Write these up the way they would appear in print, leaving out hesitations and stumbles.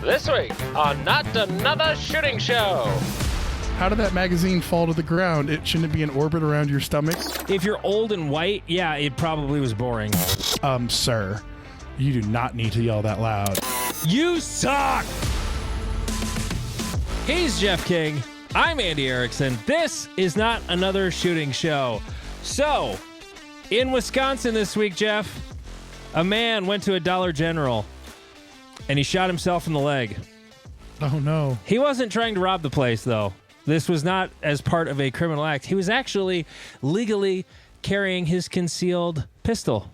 This week on Not Another Shooting Show. How did that magazine fall to the ground? Shouldn't it be in orbit around your stomach? If you're old and white, yeah, it probably was boring. Sir, you do not need to yell that loud. You suck! He's Jeff King. I'm Andy Erickson. This is Not Another Shooting Show. So, in Wisconsin this week, Jeff, a man went to a Dollar General and he shot himself in the leg. Oh, no. He wasn't trying to rob the place, though. This was not as part of a criminal act. He was actually legally carrying his concealed pistol.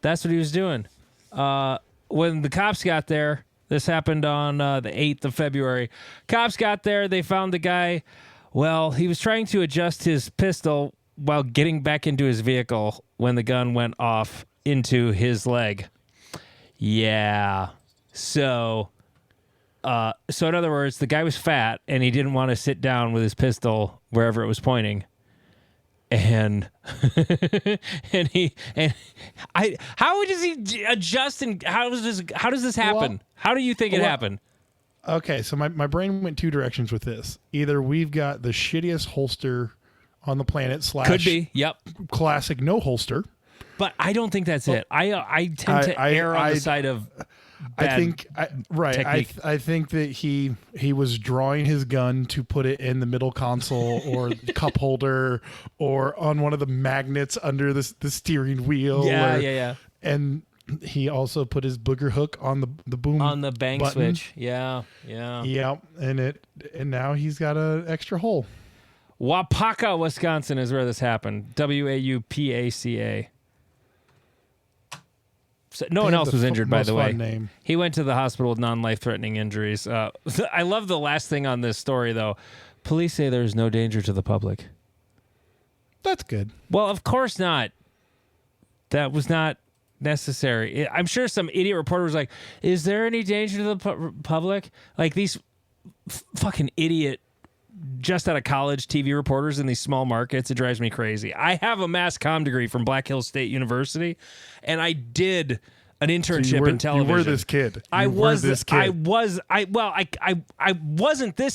That's what he was doing. When the cops got there, this happened on the 8th of February. Cops got there. They found the guy. Well, he was trying to adjust his pistol while getting back into his vehicle when the gun went off into his leg. Yeah. So in other words, the guy was fat and he didn't want to sit down with his pistol wherever it was pointing. And how does he adjust and how does this happen? Well, how do you think it happened? Okay, so my brain went two directions with this. Either we've got the shittiest holster on the planet / Could be. Yep. classic no holster. But I don't think that's it. I tend to err on the side of bad technique. I think that he was drawing his gun to put it in the middle console or cup holder or on one of the magnets under the steering wheel. Yeah. And he also put his booger hook on the boom On the bang button. switch. Yeah. Yeah, and now he's got an extra hole. Waupaca, Wisconsin is where this happened. Waupaca. So no one else was injured, by the way. Name. He went to the hospital with non-life-threatening injuries. I love the last thing on this story, though. Police say there's no danger to the public. That's good. Well, of course not. That was not necessary. I'm sure some idiot reporter was like, is there any danger to the public? Like these fucking idiot just out of college TV reporters in these small markets. It drives me crazy. I have a mass comm degree from Black Hills State University, and I did an internship in television. You were this kid. I wasn't this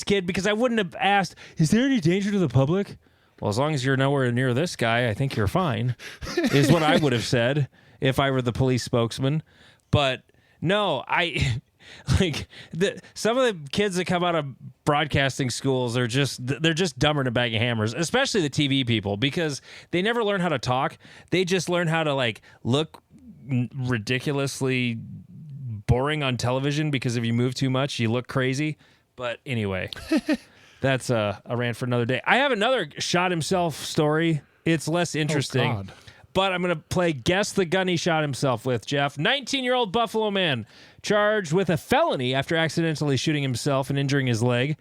kid because I wouldn't have asked, is there any danger to the public? Well, as long as you're nowhere near this guy, I think you're fine, is what I would have said if I were the police spokesman. But no, some of the kids that come out of broadcasting schools they're just dumber than a bag of hammers, especially the TV people, because they never learn how to talk. They just learn how to look ridiculously boring on television because if you move too much, you look crazy. But anyway, that's a rant for another day. I have another shot himself story. It's less interesting. Oh, God. But I'm going to play Guess the Gun He Shot Himself With, Jeff. 19-year-old Buffalo man charged with a felony after accidentally shooting himself and injuring his leg.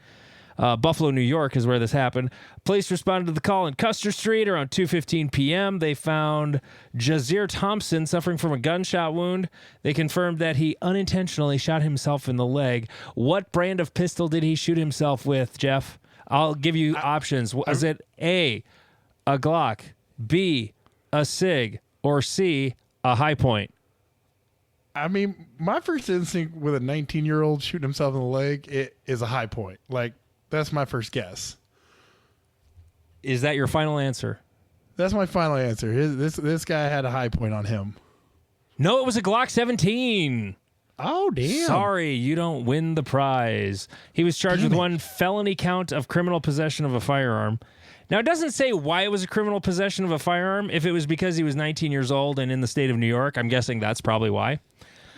Buffalo, New York is where this happened. Police responded to the call in Custer Street around 2:15 p.m. They found Jazir Thompson suffering from a gunshot wound. They confirmed that he unintentionally shot himself in the leg. What brand of pistol did he shoot himself with, Jeff? I'll give you options. Was it A, a Glock, B, a SIG, or C, a High Point? I mean, my first instinct with a 19-year-old shooting himself in the leg, it is a High Point. That's my first guess. Is that your final answer? That's my final answer. This guy had a High Point on him. No, it was a Glock 17. Oh, damn. Sorry, you don't win the prize. He was charged with one felony count of criminal possession of a firearm. Now, it doesn't say why it was a criminal possession of a firearm. If it was because he was 19 years old and in the state of New York, I'm guessing that's probably why.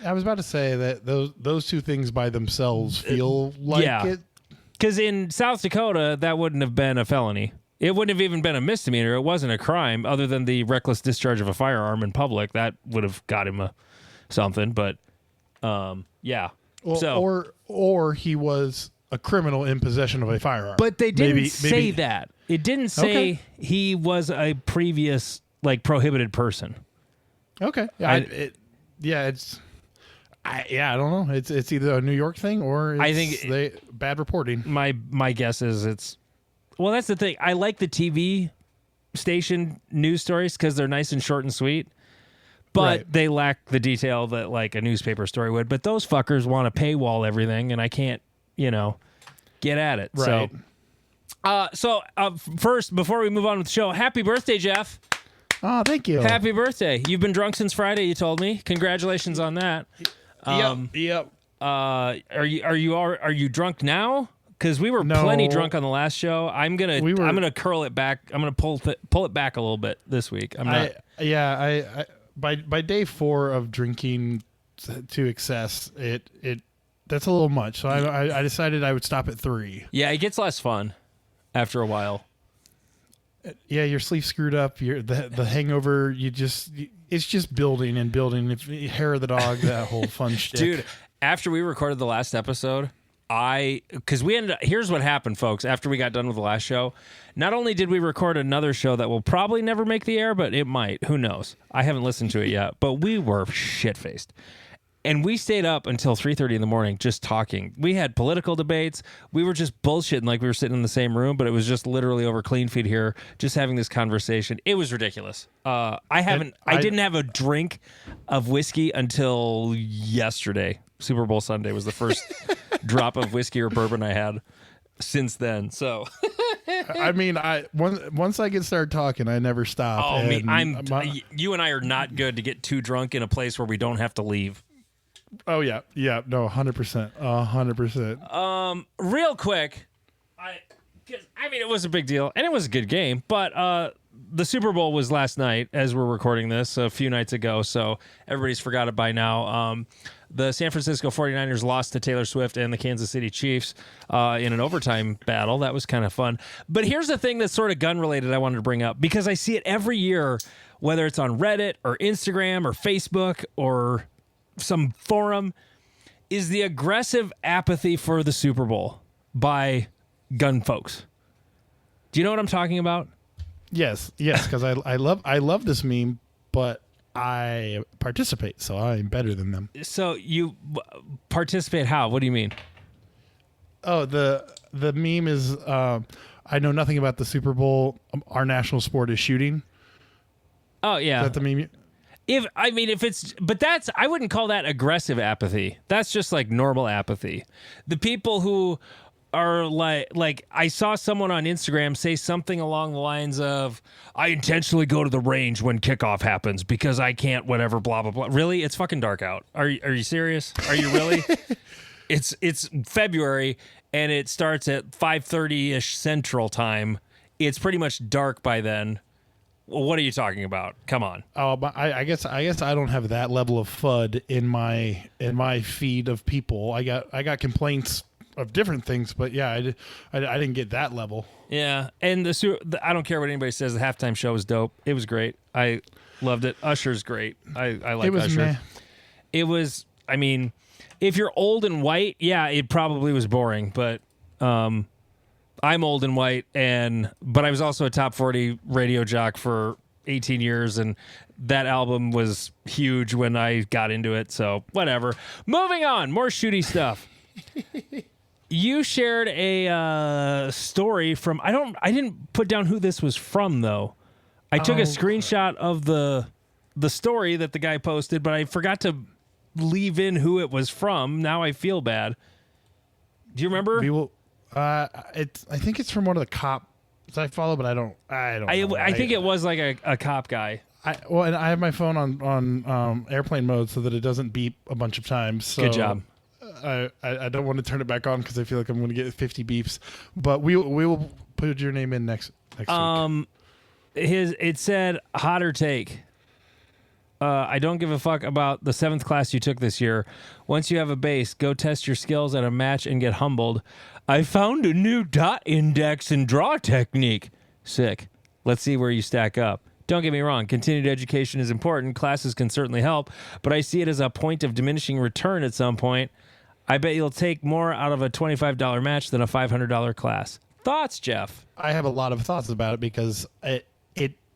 I was about to say that those two things by themselves feel like it. Because in South Dakota, that wouldn't have been a felony. It wouldn't have even been a misdemeanor. It wasn't a crime other than the reckless discharge of a firearm in public. That would have got him something. But, yeah. Well, or he was a criminal in possession of a firearm. But they didn't say that. It didn't say he was a previous prohibited person. Okay. I don't know. It's either a New York thing or it's bad reporting. My guess is that's the thing. I like the TV station news stories because they're nice and short and sweet. but Right. they lack the detail that like a newspaper story would. But those fuckers want to paywall everything, and I can't, get at it. Right. So first, before we move on with the show, happy birthday, Jeff. Oh, thank you. Happy birthday. You've been drunk since Friday, you told me. Congratulations on that. Yep. Are you drunk now? Because we were No. plenty drunk on the last show. I'm gonna curl it back. I'm gonna pull it back a little bit this week. I'm not. I by day 4 of drinking to excess, that's a little much. So I decided I would stop at 3. Yeah, it gets less fun after a while. Yeah, your sleep screwed up. The hangover. It's just building and building. Hair of the dog. That whole fun shit. Dude, after we recorded the last episode, because we ended up, here's what happened, folks. After we got done with the last show, not only did we record another show that will probably never make the air, but it might. Who knows? I haven't listened to it yet, but we were shit-faced. And we stayed up until 3:30 in the morning just talking. We had political debates. We were just bullshitting like we were sitting in the same room, but it was just literally over Clean Feed here, just having this conversation. It was ridiculous. I didn't have a drink of whiskey until yesterday. Super Bowl Sunday was the first drop of whiskey or bourbon I had since then. So, I mean, once I get started talking, I never stop. oh, and you and I are not good to get too drunk in a place where we don't have to leave. Oh yeah, no, 100%, 100%. Real quick, it was a big deal and it was a good game, but the Super Bowl was last night as we're recording this a few nights ago, so everybody's forgot it by now. The San Francisco 49ers lost to Taylor Swift and the Kansas City Chiefs in an overtime battle. That was kind of fun. But here's the thing that's sort of gun related I wanted to bring up, because I see it every year, whether it's on Reddit or Instagram or Facebook or some forum, is the aggressive apathy for the Super Bowl by gun folks. Do you know what I'm talking about? Yes, because I love this meme, but I participate, so I'm better than them. So you participate how? What do you mean? Oh, the meme is I know nothing about the Super Bowl. Our national sport is shooting. Oh yeah. Is that the meme? I wouldn't call that aggressive apathy. That's just like normal apathy. The people who are like I saw someone on Instagram say something along the lines of, I intentionally go to the range when kickoff happens because I can't whatever, blah, blah, blah. Really? It's fucking dark out. Are you serious? Are you really? It's February and it starts at 5:30-ish Central Time. It's pretty much dark by then. Well, what are you talking about? Come on. Oh, but I guess I don't have that level of FUD in my feed of people. I got complaints of different things, but yeah, I didn't get that level. Yeah, and I don't care what anybody says. The halftime show was dope. It was great. I loved it. Usher's great. I like Usher. Meh. It was. I mean, if you're old and white, yeah, it probably was boring. But I'm old and white, but I was also a top 40 radio jock for 18 years, and that album was huge when I got into it. So whatever. Moving on. More shooty stuff. You shared a story from I didn't put down who this was from though. I took a screenshot of the story that the guy posted, but I forgot to leave in who it was from. Now I feel bad. Do you remember? I think it's from one of the cops I follow, but I don't know. I think it was like a cop guy. And I have my phone on airplane mode so that it doesn't beep a bunch of times. So Good job. I don't want to turn it back on because I feel like I'm going to get 50 beeps. But we will put your name in next week. It said hotter take. I don't give a fuck about the 7th class you took this year. Once you have a base, go test your skills at a match and get humbled. I found a new dot index and draw technique. Sick. Let's see where you stack up. Don't get me wrong, continued education is important. Classes can certainly help, but I see it as a point of diminishing return at some point. I bet you'll take more out of a $25 match than a $500 class. Thoughts, Jeff? I have a lot of thoughts about it because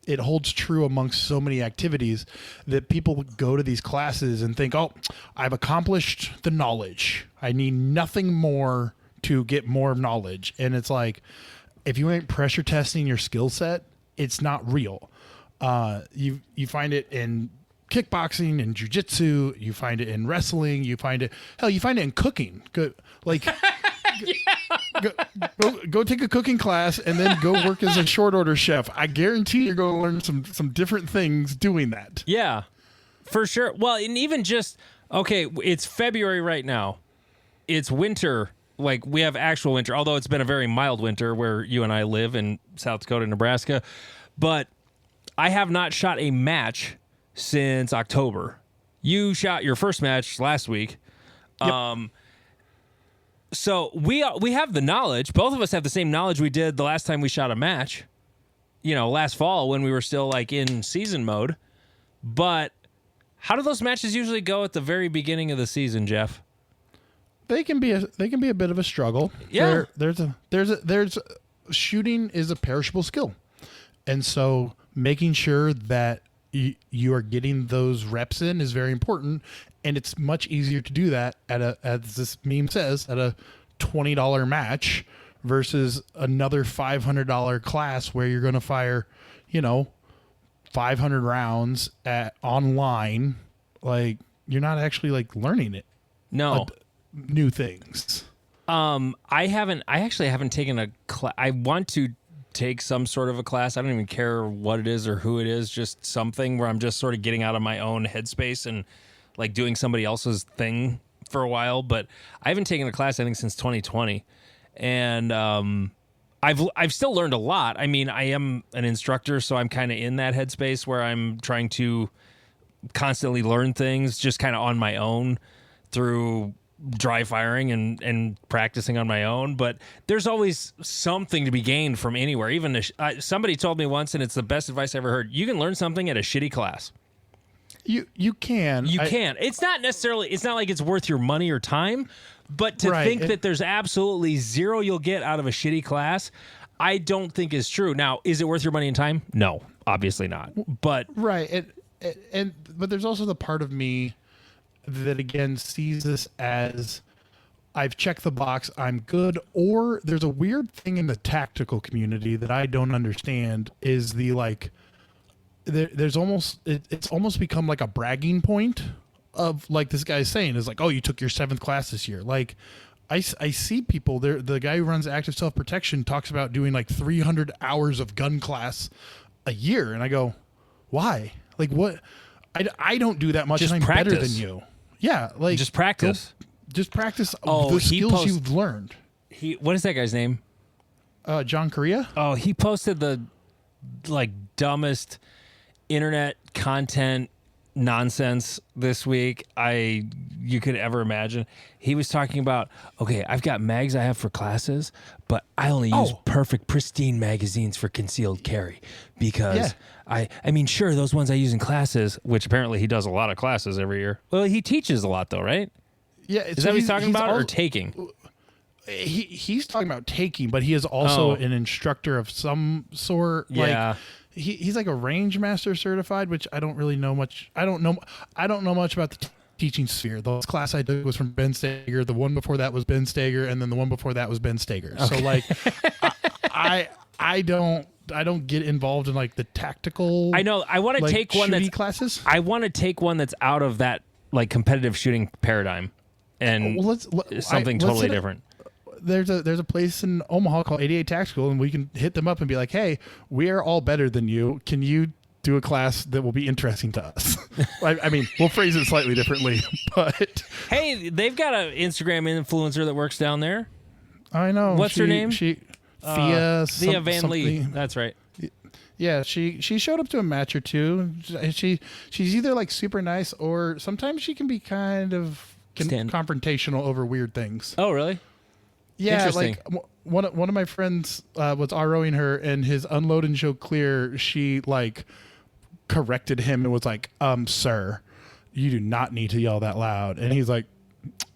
it holds true amongst so many activities that people go to these classes and think, oh, I've accomplished the knowledge. I need nothing more to get more knowledge. And it's like, if you ain't pressure testing your skill set, it's not real. You find it in kickboxing and jujitsu. You find it in wrestling. You find it in cooking. Good, like go take a cooking class and then go work as a short order chef. I guarantee you're going to learn some different things doing that. Yeah, for sure. Well, and even just, okay, it's February right now. It's winter. Like, we have actual winter, although it's been a very mild winter where you and I live in South Dakota, Nebraska. But I have not shot a match since October. You shot your first match last week. Yep. So we have the knowledge. Both of us have the same knowledge we did the last time we shot a match, last fall when we were still like in season mode. But how do those matches usually go at the very beginning of the season, Jeff? They can be a bit of a struggle. Yeah. There's shooting is a perishable skill. And so making sure that you are getting those reps in is very important. And it's much easier to do that as this meme says, at a $20 match versus another $500 class where you're going to fire, 500 rounds online. Like, you're not actually like learning it. No. New things. I actually haven't taken a class. I want to take some sort of a class. I don't even care what it is or who it is, just something where I'm just sort of getting out of my own headspace and like doing somebody else's thing for a while. But I haven't taken a class, I think, since 2020. And I've still learned a lot. I mean, I am an instructor, so I'm kind of in that headspace where I'm trying to constantly learn things just kind of on my own through dry firing and practicing on my own. But there's always something to be gained from anywhere. Even somebody told me once, and it's the best advice I ever heard, you can learn something at a shitty class. You can. You can. It's not like it's worth your money or time, but to think that there's absolutely zero you'll get out of a shitty class, I don't think is true. Now, is it worth your money and time? No, obviously not. But right. But there's also the part of me that again sees this as I've checked the box, I'm good. Or there's a weird thing in the tactical community that I don't understand is the like, there's almost, it's almost become like a bragging point of like this guy's saying is like, oh, you took your 7th class this year. Like I see people there. The guy who runs Active Self-Protection talks about doing like 300 hours of gun class a year. And I go, why? Like what? I don't do that much. Just and I'm practice. better than you. Yeah. Like just practice. Just practice the skills you've learned. What is that guy's name? John Correa. Oh, he posted the like dumbest internet content nonsense this week you could ever imagine. He was talking about, okay, I've got mags I have for classes, but I only use perfect pristine magazines for concealed carry because I mean, sure, those ones I use in classes, which apparently he does a lot of classes every year. Well, he teaches a lot though, right? Yeah. Is that what he's talking about or taking? He's talking about taking, but he is also an instructor of some sort. Yeah. Like, he's like a range master certified, which I don't really know much. I don't know much about the teaching sphere. The last class I took was from Ben Stager. The one before that was Ben Stager, and then the one before that was Ben Stager. Okay. So like, I don't get involved in like the tactical. I know. I want to take one that's classes. I want to take one that's out of that like competitive shooting paradigm and something totally different. There's a place in Omaha called 88 Tactical, and we can hit them up and be like, hey, we are all better than you. Can you do a class that will be interesting to us? I mean, we'll phrase it slightly differently, but hey, they've got an Instagram influencer that works down there. I know. What's her name? Thea Van Lee. That's right. Yeah, she showed up to a match or two. She's either like super nice or sometimes she can be kind of confrontational over weird things. Oh, really? Yeah, like one of my friends was ROing her, and his unload and show clear, she like corrected him and was like, sir, you do not need to yell that loud. And he's like,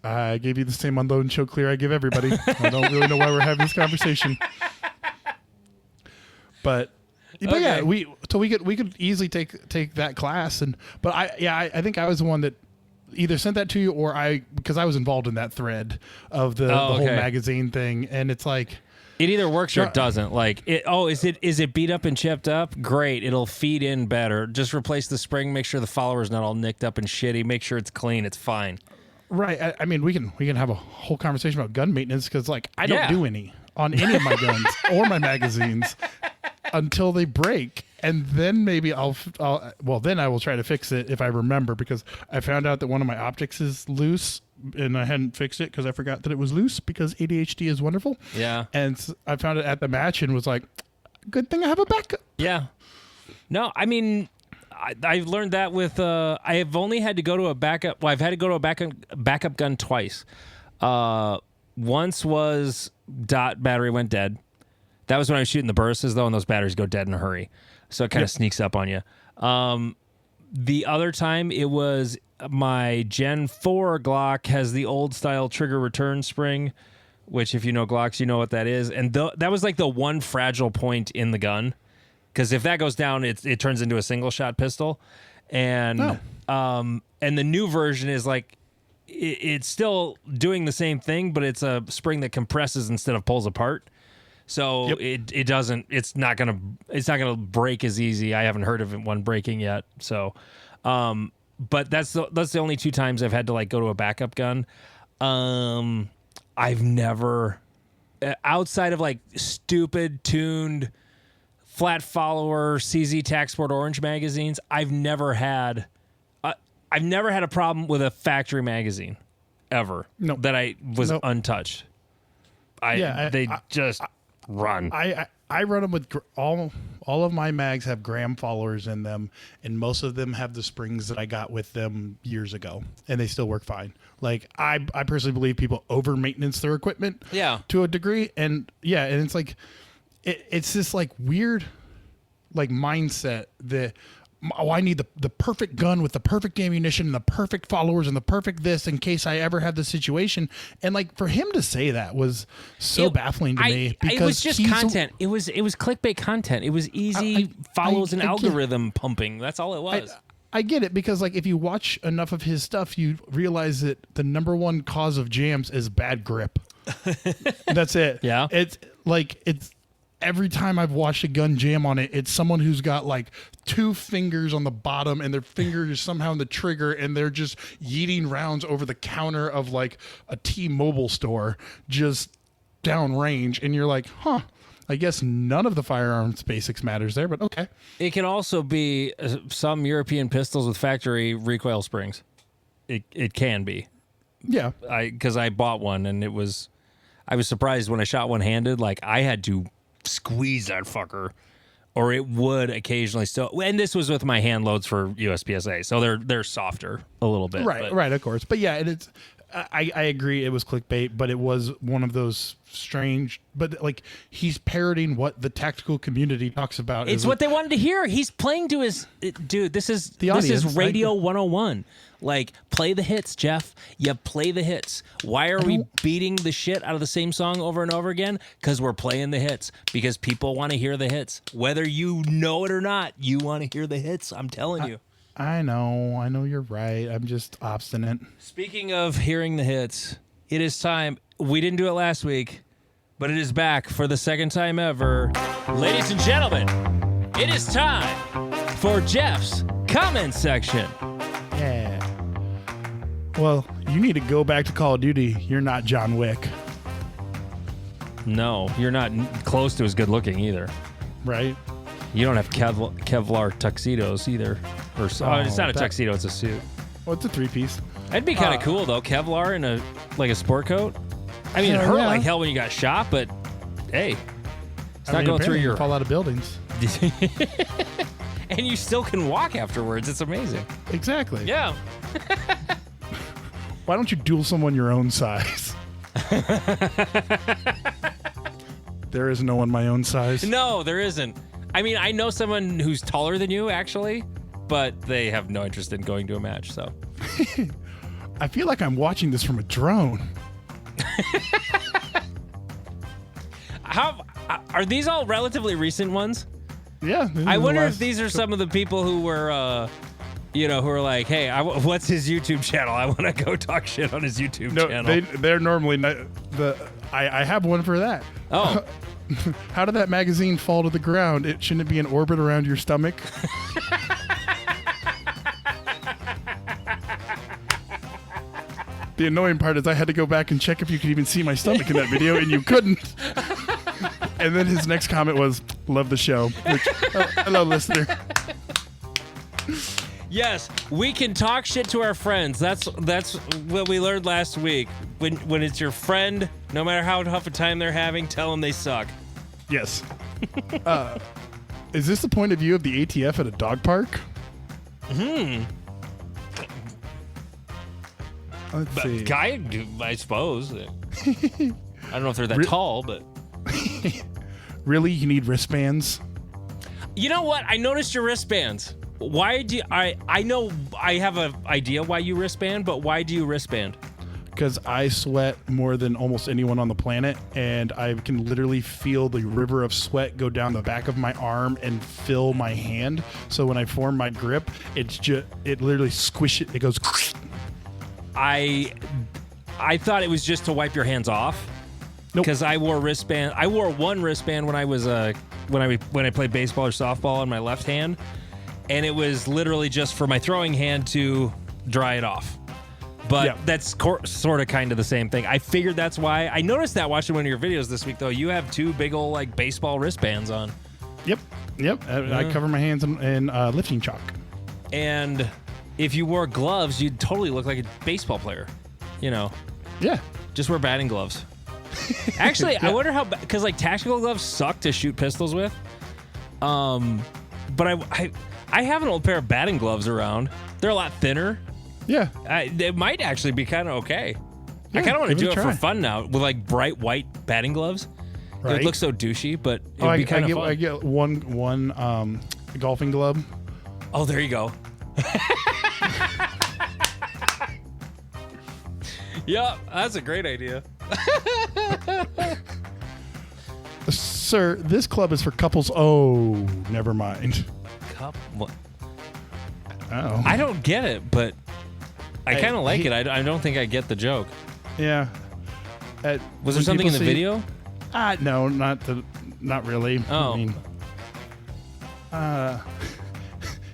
I gave you the same unload and show clear I give everybody. I don't really know why we're having this conversation. But okay. Yeah, we could easily take that class, but I think I was the one that either sent that to you or because I was involved in that thread of the whole magazine thing, and it's like It either works or it doesn't. Like, is it beat up and chipped up? Great, it'll feed in better. Just replace the spring. Make sure the follower's not all nicked up and shitty. Make sure it's clean. It's fine. Right. I mean, we can have a whole conversation about gun maintenance because, like, I don't Yeah. do any on any of my guns or my magazines until they break, and then maybe then I will try to fix it if I remember, because I found out that one of my optics is loose and I hadn't fixed it because I forgot that it was loose, because ADHD is wonderful. Yeah. And I found it at the match and was like, good thing I have a backup. Yeah. No, I mean, I learned that with I have only had to go to a backup. Well, I've had to go to a backup gun twice. Once was dot battery went dead. That was when I was shooting the bursts, though, and those batteries go dead in a hurry, so it kind of sneaks up on you. The other time, it was my Gen 4 Glock has the old style trigger return spring, which, if you know Glocks, you know what that is. And that was like the one fragile point in the gun, because if that goes down, it turns into a single shot pistol. And and the new version is like it's still doing the same thing, but it's a spring that compresses instead of pulls apart. So it's not gonna break as easy. I haven't heard of one breaking yet. So, but that's the only two times I've had to like go to a backup gun. I've never, outside of like stupid tuned flat follower CZ Tac Sport Orange magazines, I've never had a problem with a factory magazine ever. No. That I was untouched. They just run. I run them with all of my mags have gram followers in them, and most of them have the springs that I got with them years ago, and they still work fine. Like I personally believe people over maintenance their equipment, to a degree, and it's like it's this like weird like mindset that I need the perfect gun with the perfect ammunition and the perfect followers and the perfect this in case I ever have the situation. And like for him to say that was so baffling to me, because it was just content. It was clickbait content. It was easy follows and algorithm pumping. That's all it was. I get it, because like if you watch enough of his stuff, you realize that the number one cause of jams is bad grip. That's it. Yeah. It's every time I've watched a gun jam on it, it's someone who's got like two fingers on the bottom and their finger is somehow in the trigger, and they're just yeeting rounds over the counter of like a T-Mobile store just downrange. And you're like, I guess none of the firearms basics matters there, but okay. It can also be some European pistols with factory recoil springs. It can be. Yeah. Because I bought one, and I was surprised when I shot one-handed. Like, I had to squeeze that fucker, or it would occasionally still. And this was with my hand loads for USPSA, so they're softer a little bit. Right, of course. But yeah, and it's I agree it was clickbait, but it was one of those strange, but like he's parroting what the tactical community talks about. It's what they wanted to hear. He's playing to his dude. This is Radio 101. Like, play the hits, Jeff. You play the hits. Why are we beating the shit out of the same song over and over again? Because we're playing the hits. Because people want to hear the hits. Whether you know it or not, you want to hear the hits. I'm telling you. I know you're right. I'm just obstinate. Speaking of hearing the hits, it is time. We didn't do it last week, but it is back for the second time ever. Ladies and gentlemen, it is time for Jeff's comment section. Yeah. Well, you need to go back to Call of Duty. You're not John Wick. No, you're not close to as good looking either. Right? You don't have Kevlar tuxedos either. It's not a tuxedo, it's a suit. Well, it's a three-piece. That'd be kind of cool, though. Kevlar in a sport coat. I mean, it hurt like hell when you got shot, but hey, it's not going through your... You fall out of buildings. And you still can walk afterwards. It's amazing. Exactly. Yeah. Why don't you duel someone your own size? There is no one my own size. No, there isn't. I mean, I know someone who's taller than you, actually, but they have no interest in going to a match, so. I feel like I'm watching this from a drone. Are these all relatively recent ones? Yeah. I wonder if these are some of the people who were, who are like, hey, what's his YouTube channel? I want to go talk shit on his YouTube channel. They're normally not I have one for that. Oh. How did that magazine fall to the ground? It shouldn't it be in orbit around your stomach? The annoying part is I had to go back and check if you could even see my stomach in that video, and you couldn't. And then his next comment was, "Love the show." Which, hello, listener. Yes, we can talk shit to our friends. That's what we learned last week. When it's your friend, no matter how tough a time they're having, tell them they suck. Yes. Is this the point of view of the ATF at a dog park? Let's see. I suppose. I don't know if they're that tall, but... Really? You need wristbands? You know what? I noticed your wristbands. Why do you... I know I have an idea why you wristband, but why do you wristband? Because I sweat more than almost anyone on the planet, and I can literally feel the river of sweat go down the back of my arm and fill my hand. So when I form my grip, it literally squish it. It goes... I thought it was just to wipe your hands off. Nope. Because I wore wristband. I wore one wristband when I was when I played baseball or softball on my left hand, and it was literally just for my throwing hand to dry it off. But that's sort of kind of the same thing. I figured that's why. I noticed that watching one of your videos this week, though. You have two big old like baseball wristbands on. Yep. I cover my hands in lifting chalk. And if you wore gloves, you'd totally look like a baseball player. You know. Yeah. Just wear batting gloves. Actually, I wonder how, because like tactical gloves suck to shoot pistols with. But I have an old pair of batting gloves around. They're a lot thinner. Yeah. It might actually be kind of okay. Yeah, I kind of want to do it try. for fun now with like bright white batting gloves. It would look so douchey, but it would be kind of fun. I get one golfing glove. Oh, there you go. Yep, that's a great idea. Sir, this club is for couples. Oh, never mind. What? Oh. I don't get it, but I kind of like it. I don't think I get the joke. Yeah. Was there something in the video? No, not really. Oh. I mean,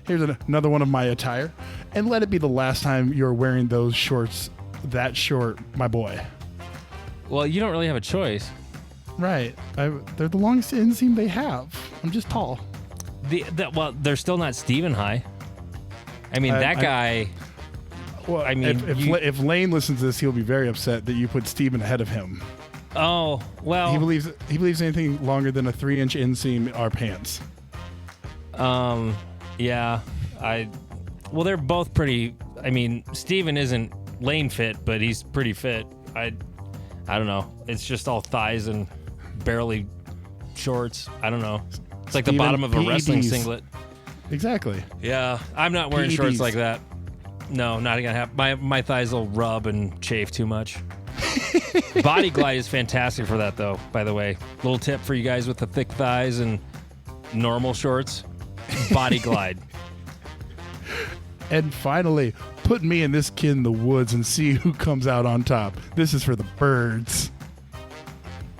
here's another one of my attire. And let it be the last time you're wearing those shorts that short, my boy. Well, you don't really have a choice. Right. They're the longest inseam they have. I'm just tall. Well, they're still not Steven high. I mean, that guy... Well, I mean, if Lane listens to this, he'll be very upset that you put Steven ahead of him. Oh, well... He believes anything longer than a 3-inch inseam are pants. Yeah. Well, they're both pretty... I mean, Steven isn't Lane fit, but he's pretty fit. I don't know. It's just all thighs and barely shorts. I don't know. It's like the bottom of a wrestling singlet. Exactly. Yeah, I'm not wearing PEDs. shorts like that. No, not gonna happen. My thighs will rub and chafe too much. Body Glide is fantastic for that, though. By the way, little tip for you guys with the thick thighs and normal shorts: Body Glide. And finally, put me and this kid in the woods and see who comes out on top. This is for the birds.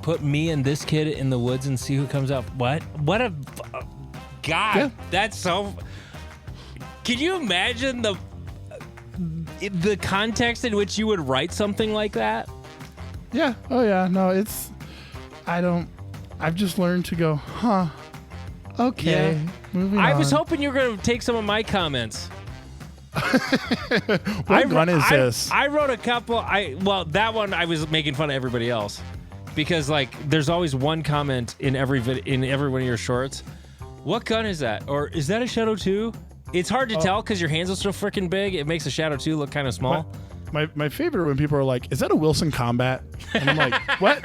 Put me and this kid in the woods and see who comes out. What? What a... God, yeah. That's so... Can you imagine the context in which you would write something like that? Yeah. Oh, yeah. No, it's... I've just learned to go, huh. Okay. Yeah. Moving on. I was hoping you were going to take some of my comments. What one is this? I wrote a couple. Well, that one I was making fun of everybody else because like there's always one comment in every one of your shorts. What gun is that? Or is that a Shadow 2? It's hard to tell because your hands are so freaking big. It makes a Shadow 2 look kind of small. My favorite when people are like, "Is that a Wilson Combat?" And I'm like, "What?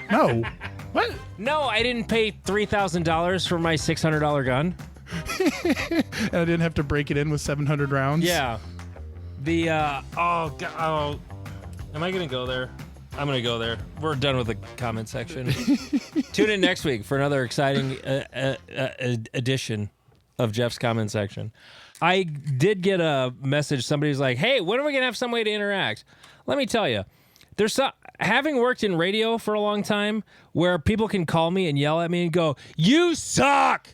No, what? No, I didn't pay $3,000 for my $600 gun." And I didn't have to break it in with 700 rounds. Yeah. Am I gonna go there? I'm gonna go there. We're done with the comment section. Tune in next week for another exciting edition of Jeff's comment section. I did get a message. Somebody's like, "Hey, when are we gonna have some way to interact?" Let me tell you, there's some. having worked in radio for a long time, where people can call me and yell at me and go, "You suck,"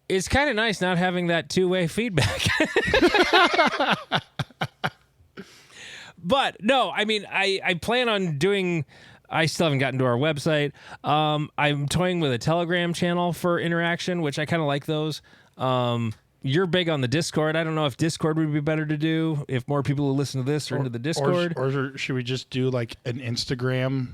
it's kind of nice not having that two-way feedback. But no, I mean, I plan on doing. I still haven't gotten to our website. I'm toying with a Telegram channel for interaction, which I kind of like those. You're big on the Discord. I don't know if Discord would be better to do if more people who listen to this are into the Discord. Or should we just do like an Instagram,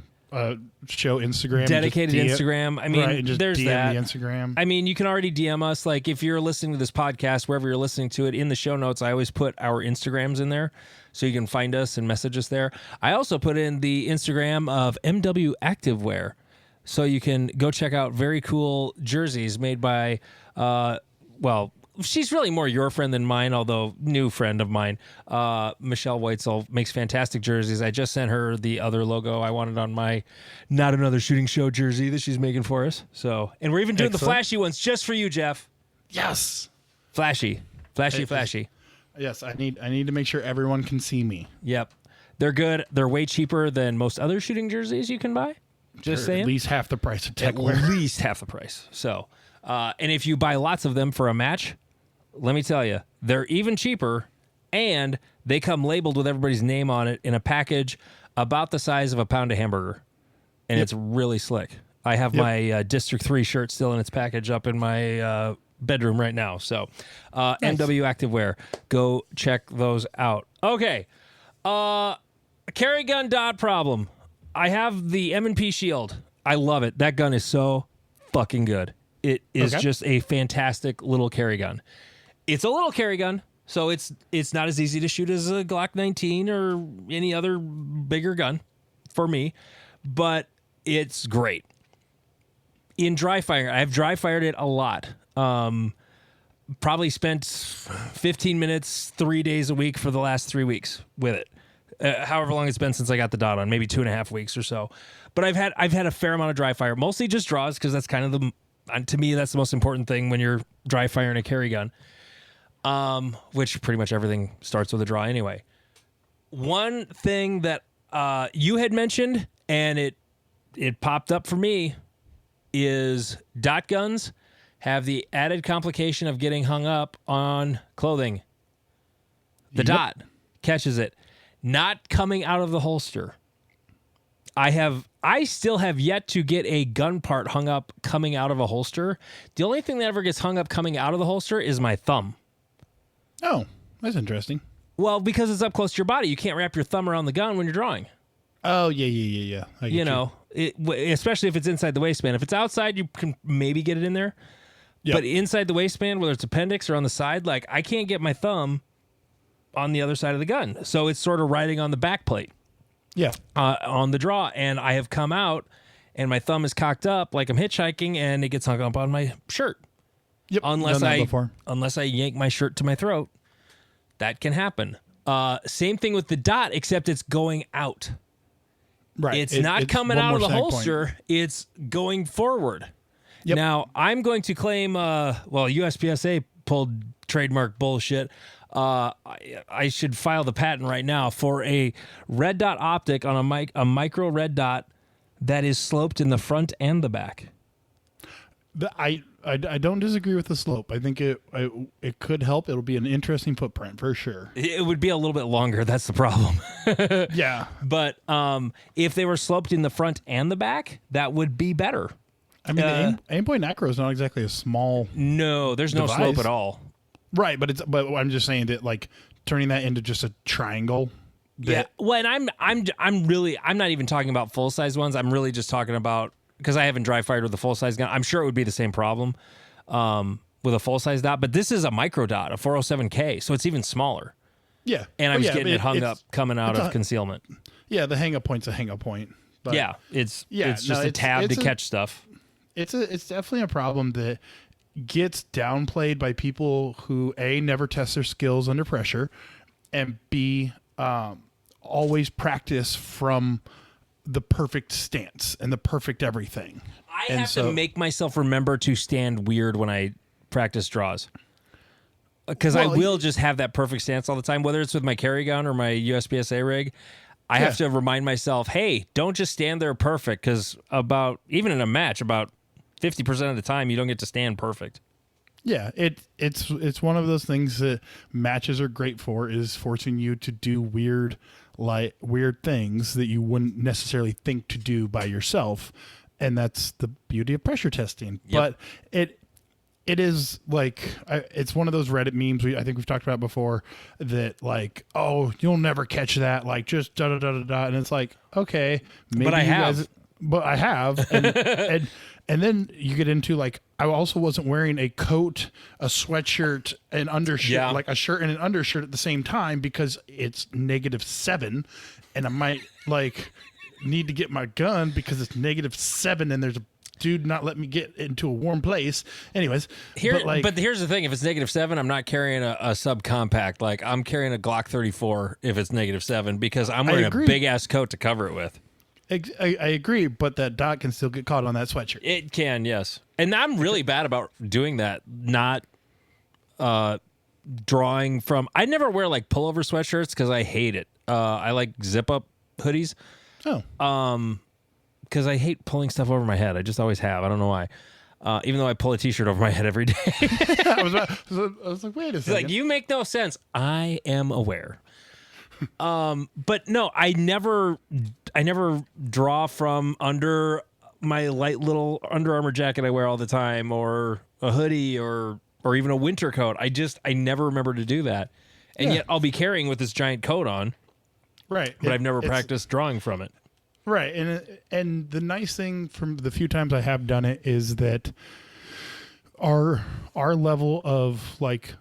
show Instagram? Dedicated Instagram. I mean, right, and just there's DM that. the Instagram. I mean, you can already DM us. Like if you're listening to this podcast, wherever you're listening to it, in the show notes, I always put our Instagrams in there so you can find us and message us there. I also put in the Instagram of MW Activewear, so you can go check out very cool jerseys made by, she's really more your friend than mine, although new friend of mine. Michelle Weitzel makes fantastic jerseys. I just sent her the other logo I wanted on my Not Another Shooting Show jersey that she's making for us. So, and we're even doing the flashy ones just for you, Jeff. Yes. Flashy. Yes, I need to make sure everyone can see me. Yep. They're good. They're way cheaper than most other shooting jerseys you can buy. Just saying. At least half the price of At techwear. least half the price. So, and if you buy lots of them for a match, let me tell you, they're even cheaper, and they come labeled with everybody's name on it in a package about the size of a pound of hamburger, and it's really slick. I have my District 3 shirt still in its package up in my bedroom right now. So, Nice. MW Activewear, go check those out. Okay, carry gun dot problem. I have the M&P Shield. I love it. That gun is so fucking good. It is just a fantastic little carry gun. It's a little carry gun, so it's not as easy to shoot as a Glock 19 or any other bigger gun for me, but it's great. In dry fire, I've dry fired it a lot. Probably spent 15 minutes 3 days a week for the last 3 weeks with it. However long it's been since I got the dot on, maybe 2.5 weeks or so. But I've had a fair amount of dry fire, mostly just draws, because that's kind of to me, that's the most important thing when you're dry firing a carry gun. Which pretty much everything starts with a draw anyway. One thing that you had mentioned, and it popped up for me, is dot guns have the added complication of getting hung up on clothing. The dot catches it, not coming out of the holster. I still have yet to get a gun part hung up coming out of a holster. The only thing that ever gets hung up coming out of the holster is my thumb. Oh, that's interesting. Well, because it's up close to your body, you can't wrap your thumb around the gun when you're drawing. Oh, yeah. I get You know, especially if it's inside the waistband. If it's outside, you can maybe get it in there. Yep. But inside the waistband, whether it's appendix or on the side, like I can't get my thumb on the other side of the gun. So it's sort of riding on the back plate. Yeah. On the draw, and I have come out and my thumb is cocked up like I'm hitchhiking, and it gets hung up on my shirt. Yep. Unless done that before. unless I yank my shirt to my throat, that can happen. Same thing with the dot, except it's going out. Right. It's not coming one out of more the sag holster. point. It's going forward. Yep. Now, I'm going to claim, USPSA pulled trademark bullshit. I should file the patent right now for a red dot optic on a micro red dot that is sloped in the front and the back. I don't disagree with the slope. I think it could help. It'll be an interesting footprint for sure. It would be a little bit longer. That's the problem. Yeah. But if they were sloped in the front and the back, that would be better. I mean, the Aimpoint Acro is not exactly a small. No, there's no device. slope at all. Right, but I'm just saying that like turning that into just a triangle. Yeah. Well, and I'm not even talking about full size ones. I'm really just talking about, because I haven't dry fired with a full size gun. I'm sure it would be the same problem with a full size dot, but this is a micro dot, a 407K, so it's even smaller. Yeah. And I'm just getting it hung up coming out of concealment. Yeah, the hang up point's a hang up point. But Yeah, it's just a tab to catch stuff. It's definitely a problem that gets downplayed by people who A, never test their skills under pressure, and B, always practice from the perfect stance and the perfect everything. I have to make myself remember to stand weird when I practice draws. Because I will just have that perfect stance all the time, whether it's with my carry gun or my USPSA rig. I have to remind myself, hey, don't just stand there perfect, because even in a match, about 50% of the time, you don't get to stand perfect. Yeah, it's one of those things that matches are great for, is forcing you to do weird things that you wouldn't necessarily think to do by yourself, and that's the beauty of pressure testing. Yep. But it is like it's one of those Reddit memes I think we've talked about before, that like, oh, you'll never catch that, like just da da da da da, and it's like, okay, maybe But I have. and then you get into like, I also wasn't wearing a coat, a sweatshirt, an undershirt, like a shirt and an undershirt at the same time, because it's -7, and I might like need to get my gun because it's -7 and there's a dude not letting me get into a warm place. Anyways, but here's the thing: if it's -7, I'm not carrying a subcompact. Like, I'm carrying a Glock 34 if it's -7, because I'm wearing a big ass coat to cover it with. I agree, but that dot can still get caught on that sweatshirt. It can, yes. And I'm really bad about doing that, not drawing from... I never wear, like, pullover sweatshirts because I hate it. I like zip-up hoodies. Oh. Because I hate pulling stuff over my head. I just always have. I don't know why. Even though I pull a T-shirt over my head every day. I was like, wait a second. Like, you make no sense. I am aware. But no, I never draw from under my light little Under Armour jacket I wear all the time, or a hoodie, or even a winter coat. I never remember to do that. And yet I'll be carrying with this giant coat on. Right. But I've never practiced drawing from it. Right. And the nice thing from the few times I have done it is that our level of like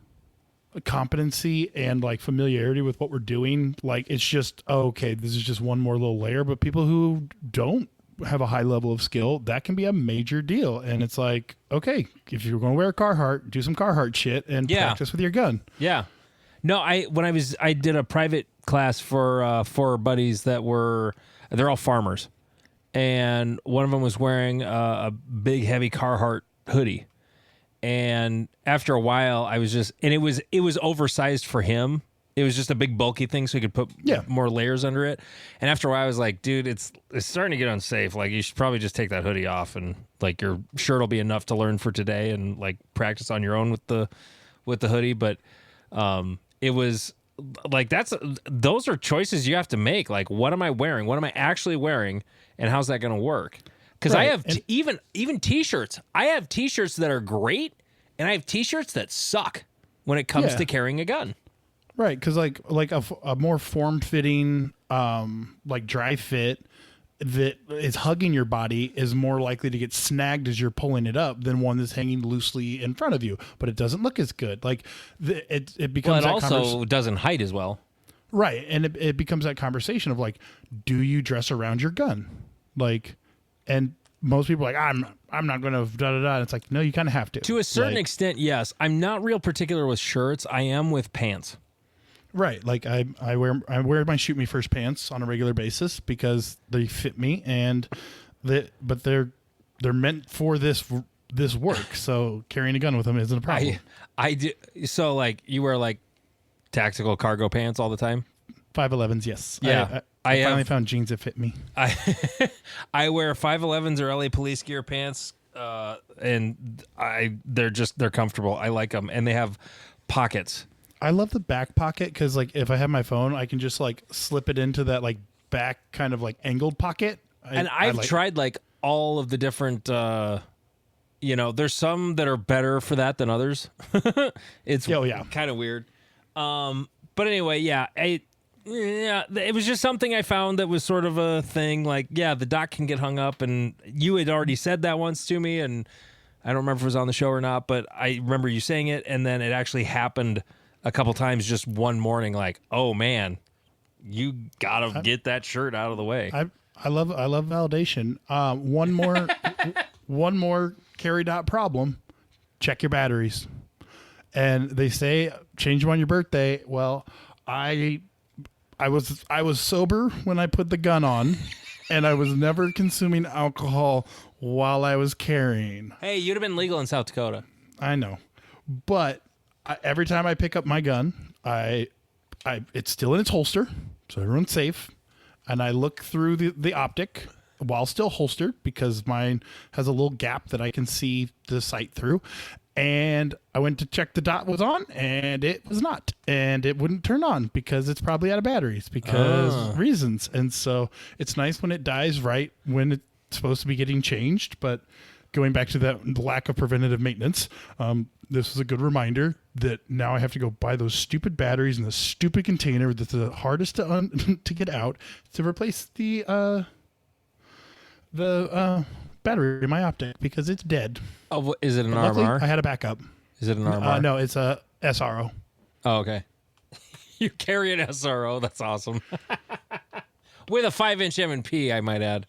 competency and like familiarity with what we're doing, like, it's just, oh, okay, this is just one more little layer. But people who don't have a high level of skill, that can be a major deal. And it's like, okay, if you're going to wear a Carhartt, do some Carhartt shit and practice with your gun. Yeah. No, I did a private class for four buddies they're all farmers, and one of them was wearing a big heavy Carhartt hoodie. And after a while, I was just, and it was oversized for him. It was just a big bulky thing, so he could put more layers under it. And after a while, I was like, dude, it's starting to get unsafe. Like, you should probably just take that hoodie off, and like your shirt will be enough to learn for today, and like practice on your own with the hoodie. But it was like, those are choices you have to make. Like, what am I wearing? What am I actually wearing? And how's that going to work? Because I have even T-shirts. I have T-shirts that are great, and I have T-shirts that suck when it comes to carrying a gun. Right, because like a more form-fitting, like dry fit that is hugging your body is more likely to get snagged as you're pulling it up than one that's hanging loosely in front of you, but it doesn't look as good. Like it becomes. Well, it also doesn't hide as well. Right, and it becomes that conversation of like, do you dress around your gun? Like, and most people are like, I'm not going to da da da. It's like, no, you kind of have to. To a certain extent, yes. I'm not real particular with shirts. I am with pants. Right, like I wear my Shoot Me First pants on a regular basis because they fit me, but they're meant for this work. So carrying a gun with them isn't a problem. I do. So like, you wear like tactical cargo pants all the time? 511s, yes. Yeah, I finally found jeans that fit me. I wear 511s or LA Police gear pants, and they're comfortable. I like them, and they have pockets. I love the back pocket because, like, if I have my phone, I can just like slip it into that like back kind of like angled pocket. I've tried like all of the different. There's some that are better for that than others. It's kind of weird. But anyway, it was just something I found that was sort of a thing. Like, the dock can get hung up, and you had already said that once to me, and I don't remember if it was on the show or not, but I remember you saying it, and then it actually happened a couple times just one morning. Like, oh man, you gotta get that shirt out of the way. I love validation. One more carry dot problem. Check your batteries. And they say change them on your birthday. Well, I was sober when I put the gun on, and I was never consuming alcohol while I was carrying. Hey, you'd have been legal in South Dakota. I know, but every time I pick up my gun, it's still in its holster, so everyone's safe. and I look through the optic while still holstered because mine has a little gap that I can see the sight through. And I went to check the dot was on, and it was not, and it wouldn't turn on because it's probably out of batteries because reasons. And so it's nice when it dies right when it's supposed to be getting changed. But going back to that lack of preventative maintenance, this is a good reminder that now I have to go buy those stupid batteries in the stupid container that's the hardest to to get out to replace the battery in my optic because it's dead. Oh, is it an But luckily, RMR? I had a backup. Is it an RMR? No, it's a SRO. Oh, okay. You carry an SRO. That's awesome. With a 5-inch M&P, I might add.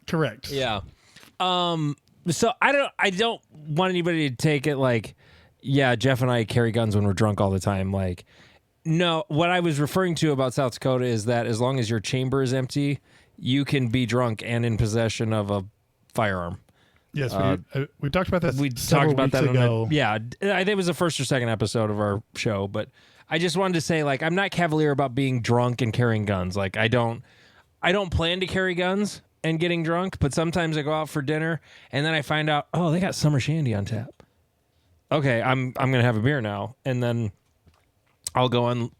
Correct. Yeah. So I don't want anybody to take it like, yeah, Jeff and I carry guns when we're drunk all the time. Like, no, what I was referring to about South Dakota is that as long as your chamber is empty, you can be drunk and in possession of a firearm. Yes, we talked about that. We talked about that ago. I think it was the first or second episode of our show, but I just wanted to say, like, I'm not cavalier about being drunk and carrying guns. Like, I don't plan to carry guns and getting drunk, but sometimes I go out for dinner and then I find out, oh, they got summer shandy on tap. Okay, I'm gonna have a beer now, and then I'll go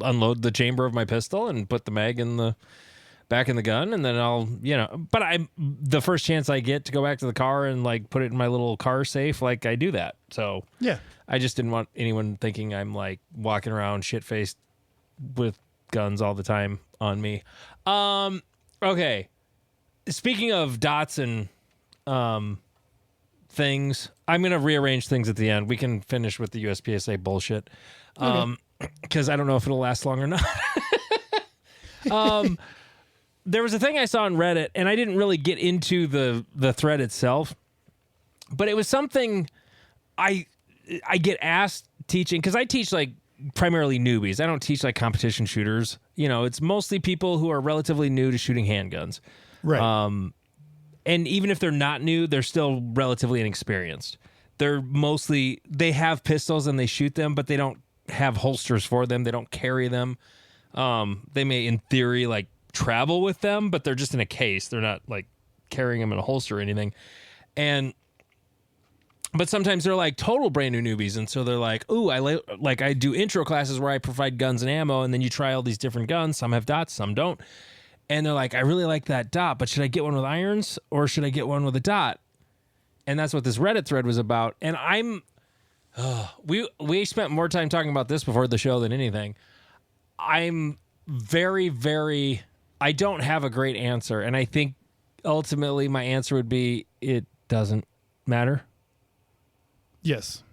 unload the chamber of my pistol and put the mag back in the gun, and then I'll, but the first chance I get to go back to the car and like put it in my little car safe, like I do that. So Yeah. I just didn't want anyone thinking I'm like walking around shit-faced with guns all the time on me. Okay. Speaking of dots and things, I'm going to rearrange things at the end. We can finish with the USPSA bullshit. Because I don't know if it'll last long or not. There was a thing I saw on Reddit, and I didn't really get into the thread itself, but it was something I get asked teaching, because I teach like primarily newbies. I don't teach like competition shooters. It's mostly people who are relatively new to shooting handguns. Right. And even if they're not new, they're still relatively inexperienced. They have pistols and they shoot them, but they don't have holsters for them. They don't carry them. They may, in theory, like travel with them, but they're just in a case. They're not like carrying them in a holster or anything. But sometimes they're like total brand new newbies, and so they're like, "Ooh, I do intro classes where I provide guns and ammo, and then you try all these different guns. Some have dots, some don't." And they're like, "I really like that dot, but should I get one with irons or should I get one with a dot?" And that's what this Reddit thread was about. And we spent more time talking about this before the show than anything. I'm very, very, I don't have a great answer, and I think ultimately my answer would be it doesn't matter. Yes.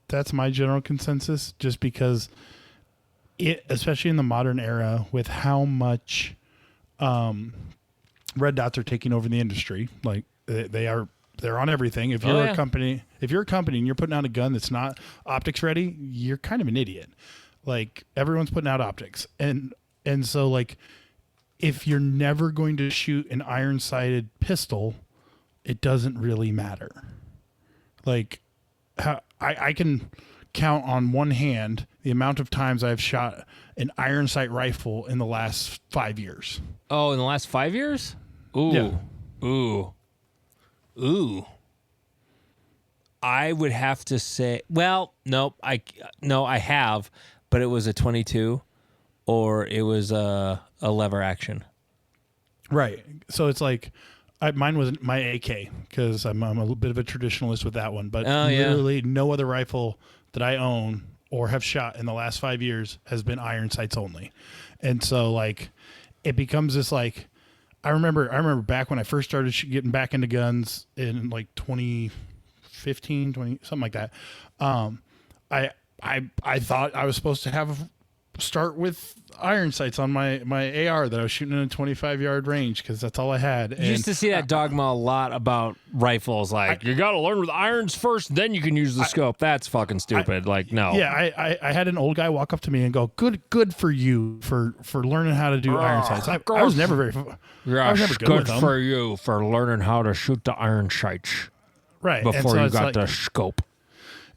That's my general consensus, just because especially in the modern era with how much red dots are taking over the industry, like they're on everything. If you're a company and you're putting out a gun that's not optics ready, you're kind of an idiot. Like, everyone's putting out optics. And so, like, if you're never going to shoot an iron-sighted pistol, it doesn't really matter. Like, I can count on one hand the amount of times I've shot an iron sight rifle in the last 5 years. Oh, in the last 5 years? Ooh. Yeah. Ooh. I would have to say, well, nope. I have, but it was a 22 or it was a lever action. Right. So it's like, mine was my AK, because I'm a little bit of a traditionalist with that one. But literally no other rifle that I own or have shot in the last 5 years has been iron sights only. And so, like, it becomes this, like, I remember back when I first started getting back into guns in like 2015, something like that. I thought I was supposed to start with iron sights on my AR that I was shooting in a 25-yard range, because that's all I had. You used to see that dogma a lot about rifles. Like, you got to learn with irons first, then you can use the scope. That's fucking stupid. No. Yeah, I had an old guy walk up to me and go, good for you for learning how to do iron sights. I was never very I was never good with them. For you for learning how to shoot the iron sights. Right. Before you got the scope.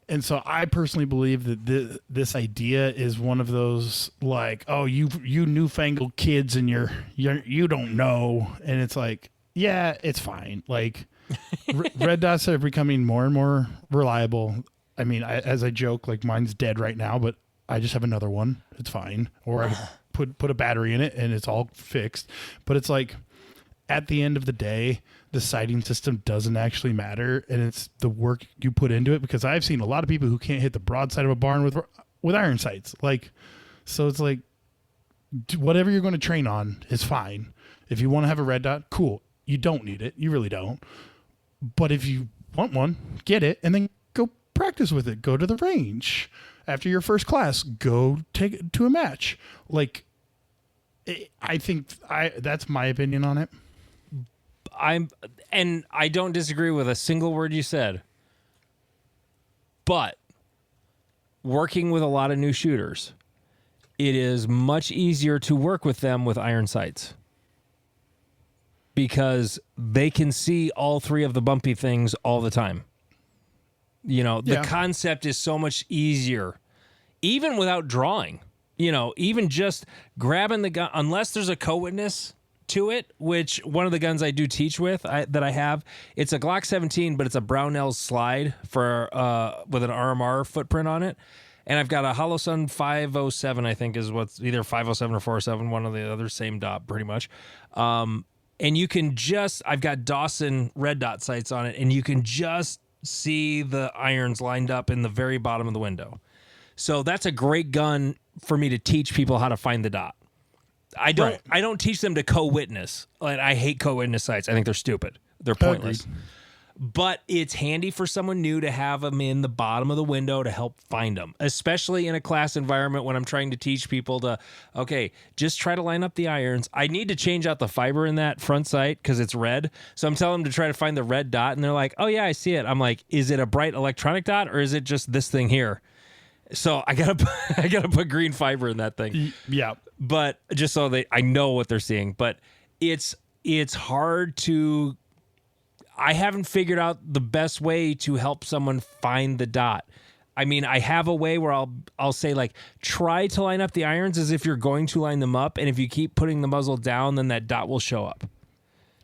And so I personally believe that this idea is one of those like, oh, you newfangled kids and you don't know. And it's like, yeah, it's fine. Like red dots are becoming more and more reliable. I mean, as I joke, like mine's dead right now, but I just have another one. It's fine. Or I put a battery in it and it's all fixed. But it's like at the end of the day, the sighting system doesn't actually matter, and it's the work you put into it, because I've seen a lot of people who can't hit the broadside of a barn with iron sights. Like, so it's like whatever you're going to train on is fine. If you want to have a red dot, cool. You don't need it. You really don't. But if you want one, get it and then go practice with it. Go to the range. After your first class, go take it to a match. Like, I think that's my opinion on it. I don't disagree with a single word you said. But working with a lot of new shooters, it is much easier to work with them with iron sights, because they can see all three of the bumpy things all the time. You know, the concept is so much easier, even without drawing. You know, even just grabbing the gun, unless there's a co-witness to it, which one of the guns I do teach with that I have, it's a Glock 17, but it's a Brownell's slide for with an RMR footprint on it. And I've got a Holosun 507, I think is what's either 507 or 407, one of the other, same dot pretty much. And you can just, I've got Dawson red dot sights on it, and you can just see the irons lined up in the very bottom of the window. So that's a great gun for me to teach people how to find the dot. I don't teach them to co-witness. Like, I hate co-witness sites. I think they're stupid. They're pointless. Agreed. But it's handy for someone new to have them in the bottom of the window to help find them, especially in a class environment when I'm trying to teach people to, okay, just try to line up the irons. I need to change out the fiber in that front sight because it's red. So I'm telling them to try to find the red dot, and they're like, oh, yeah, I see it. I'm like, is it a bright electronic dot or is it just this thing here? So I gotta put green fiber in that thing. Yeah. But just so I know what they're seeing. But it's hard to. I haven't figured out the best way to help someone find the dot. I mean, I have a way where I'll say, like, try to line up the irons as if you're going to line them up, and if you keep putting the muzzle down, then that dot will show up.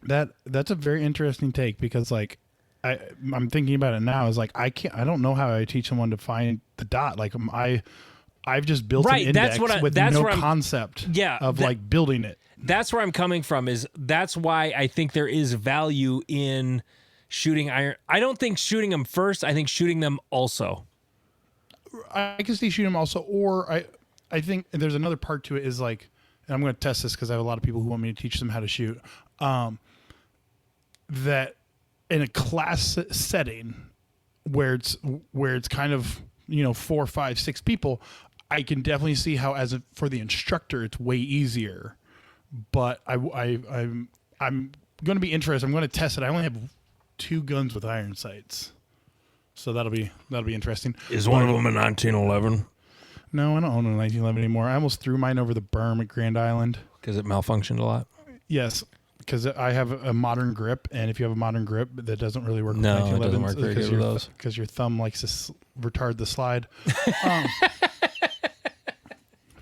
That's a very interesting take, because like I'm thinking about it now, is like I don't know how I teach someone to find the dot. Like I've just built an index with no concept of like building it. That's where I'm coming from. That's why I think there is value in shooting iron. I don't think shooting them first. I think shooting them also. I can see shooting them also, or I think there's another part to it, is like, and I'm going to test this because I have a lot of people who want me to teach them how to shoot. That in a class setting where it's kind of, 4, 5, 6 people, I can definitely see how for the instructor it's way easier. But I'm going to be interested. I'm going to test it. I only have 2 guns with iron sights, so that'll be interesting. Is one of them a 1911? No, I don't own a 1911 anymore. I almost threw mine over the berm at Grand Island because it malfunctioned a lot. Yes, because I have a modern grip, and if you have a modern grip, that doesn't really work. No, with 1911s, it doesn't work very good with those, because your thumb likes to retard the slide.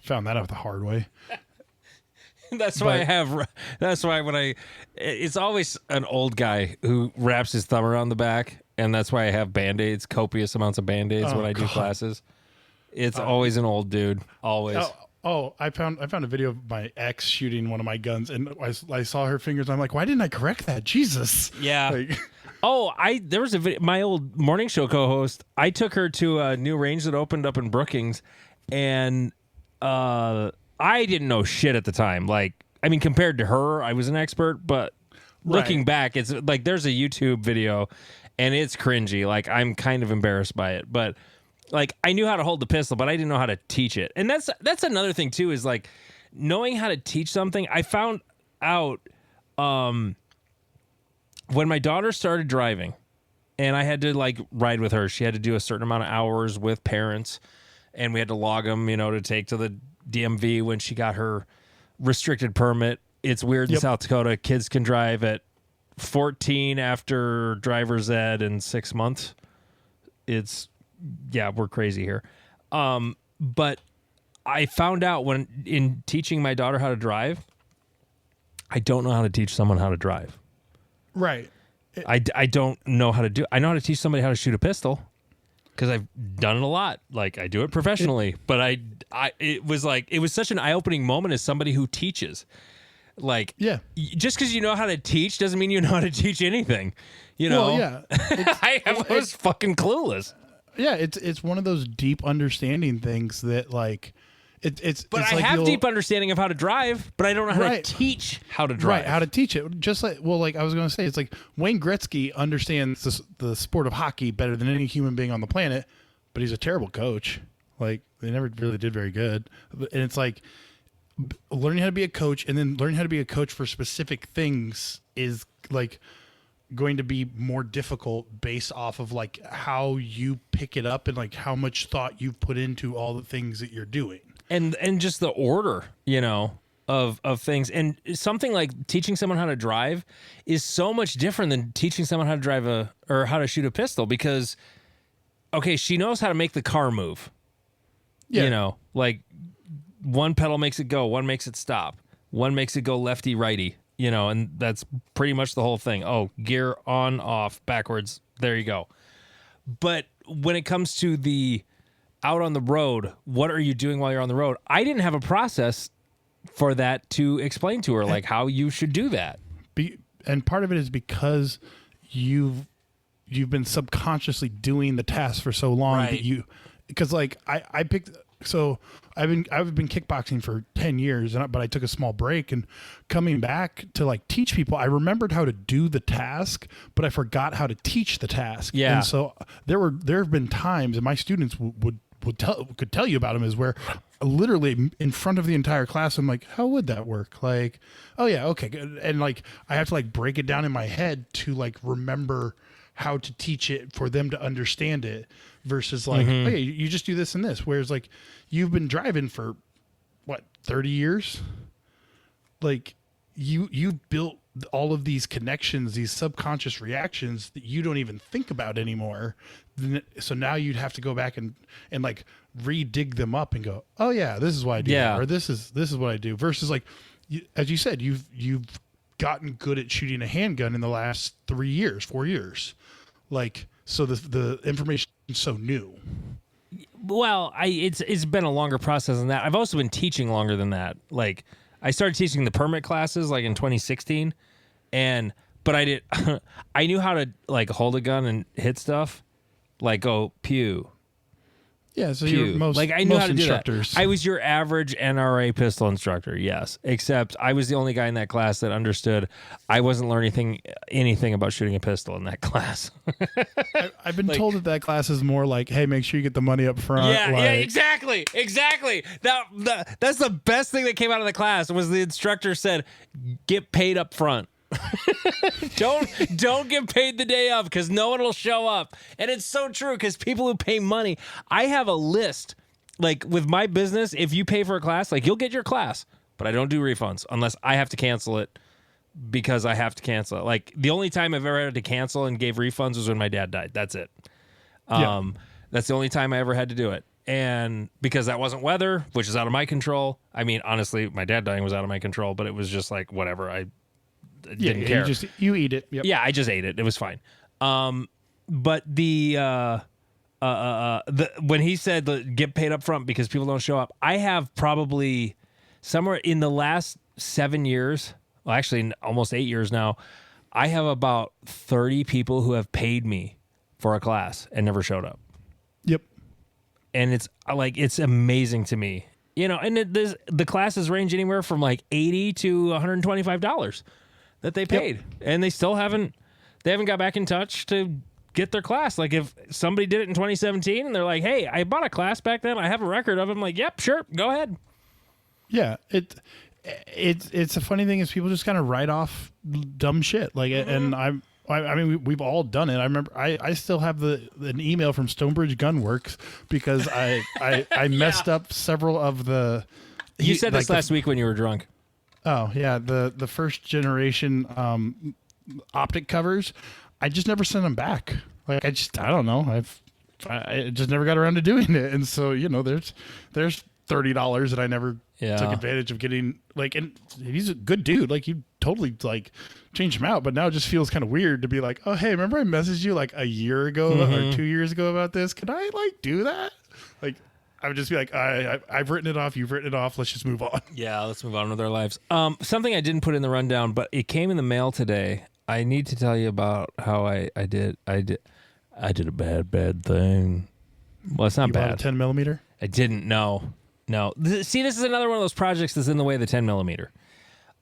Found that out the hard way. That's why it's always an old guy who wraps his thumb around the back, and that's why I have Band-Aids, copious amounts of Band-Aids when I do classes. It's always an old dude, always. I found a video of my ex shooting one of my guns, and I saw her fingers. And I'm like, why didn't I correct that? Jesus. Yeah. Like, there was a video. My old morning show co-host, I took her to a new range that opened up in Brookings, and I didn't know shit at the time. Like, I mean, compared to her, I was an expert, but looking back, it's like there's a YouTube video, and it's cringy. Like, I'm kind of embarrassed by it, but like, I knew how to hold the pistol, but I didn't know how to teach it. And that's another thing too, is like knowing how to teach something. I found out when my daughter started driving, and I had to like ride with her. She had to do a certain amount of hours with parents, and we had to log them, to take to the DMV when she got her restricted permit. It's weird in South Dakota. Kids can drive at 14 after driver's ed in 6 months. It's yeah, we're crazy here. But I found out when in teaching my daughter how to drive, I don't know how to teach someone how to drive. Right. I don't know how to do. I know how to teach somebody how to shoot a pistol because I've done it a lot. Like I do it professionally, but it was such an eye-opening moment as somebody who teaches. Like, Yeah. just because you know how to teach doesn't mean you know how to teach anything. You know, Well, yeah. I was fucking clueless. Yeah, it's one of those deep understanding things that like it's. But it's I like have you'll- deep understanding of how to drive, but I don't know how Right. to teach how to drive. Right, how to teach it. Just like, well, like I was going to say, it's like Wayne Gretzky understands the sport of hockey better than any human being on the planet, but he's a terrible coach. Like, they never really did very good. And it's like learning how to be a coach and then learning how to be a coach for specific things is like going to be more difficult based off of like how you pick it up and like how much thought you've put into all the things that you're doing. and just the order, you know, of things. And something like teaching someone how to drive is so much different than teaching someone how to drive or how to shoot a pistol because, okay, she knows how to make the car move. Yeah. You know, like one pedal makes it go, one makes it stop, one makes it go lefty, righty, you know, and that's pretty much the whole thing. Oh, gear on, off, backwards. There you go. But when it comes to the out on the road, what are you doing while you're on the road? I didn't have a process for that to explain to her, like how you should do that. And part of it is because you've been subconsciously doing the task for so long Right. that you, because like I picked, so I've been kickboxing for 10 years but I took a small break, and coming back to like teach people, I remembered how to do the task, but I forgot how to teach the task. Yeah. And so there have been times, and my students could tell you about them, is where literally in front of the entire class, I'm like, how would that work? Like, oh yeah, okay, good. And like, I have to like break it down in my head to like remember how to teach it for them to understand it versus like, okay, you just do this and this. Whereas like you've been driving for what, 30 years? Like you've built all of these connections, these subconscious reactions that you don't even think about anymore. So now you'd have to go back and like re-dig them up and go, oh yeah, this is why I do Yeah. that, or this is what I do. Versus like, as you said, you've gotten good at shooting a handgun in the last 4 years. Like, so the information is so new. Well, it's been a longer process than that. I've also been teaching longer than that. Like I started teaching the permit classes like in 2016, but I did I knew how to like hold a gun and hit stuff, like go pew. Yeah, so pew. you're most Like I knew most how to instructors. do that. I was your average NRA pistol instructor, yes. Except I was the only guy in that class that understood I wasn't learning anything about shooting a pistol in that class. I've been told that class is more like, hey, make sure you get the money up front. Yeah, exactly. That's the best thing that came out of the class was the instructor said, get paid up front. don't get paid the day of because no one will show up. And it's so true because people who pay money, I have a list. Like with my business, if you pay for a class, like you'll get your class, but I don't do refunds unless I have to cancel it because I have to cancel it. Like the only time I've ever had to cancel and gave refunds was when my dad died. That's it. That's the only time I ever had to do it. And because that wasn't weather, which is out of my control. I mean, honestly, my dad dying was out of my control, but it was just like, whatever. I didn't care. You eat it. Yep. Yeah, I just ate it. It was fine. But the when he said get paid up front because people don't show up, I have probably somewhere in the last 7 years, well, actually almost 8 years now, I have about 30 people who have paid me for a class and never showed up. Yep. And it's amazing to me, you know. And the classes range anywhere from like $80 to $125 that they paid, and they still haven't got back in touch to get their class. Like if somebody did it in 2017 and they're like, hey, I bought a class back then, I have a record of it. I'm like, yep, sure, go ahead. Yeah, it's a funny thing is people just kind of write off dumb shit. Like, and I mean, we've all done it. I remember I still have an email from Stonebridge Gunworks because I messed up several of the. You said this last week when you were drunk. Oh yeah, the first generation optic covers. I just never sent them back. Like I don't know. I just never got around to doing it. And so, there's $30 that I never Yeah. took advantage of getting. Like, and he's a good dude. Like, you totally like changed him out. But now it just feels kind of weird to be like, oh, hey, remember I messaged you like a year ago or 2 years ago about this? Can I like do that? Like, I would just be like, I've written it off. You've written it off. Let's just move on. Yeah, let's move on with our lives. Something I didn't put in the rundown, but it came in the mail today. I need to tell you about how I did a bad thing. Well, it's not You bought a bad. 10 millimeter? I didn't know. No. See, this is another one of those projects that's in the way of the 10 millimeter.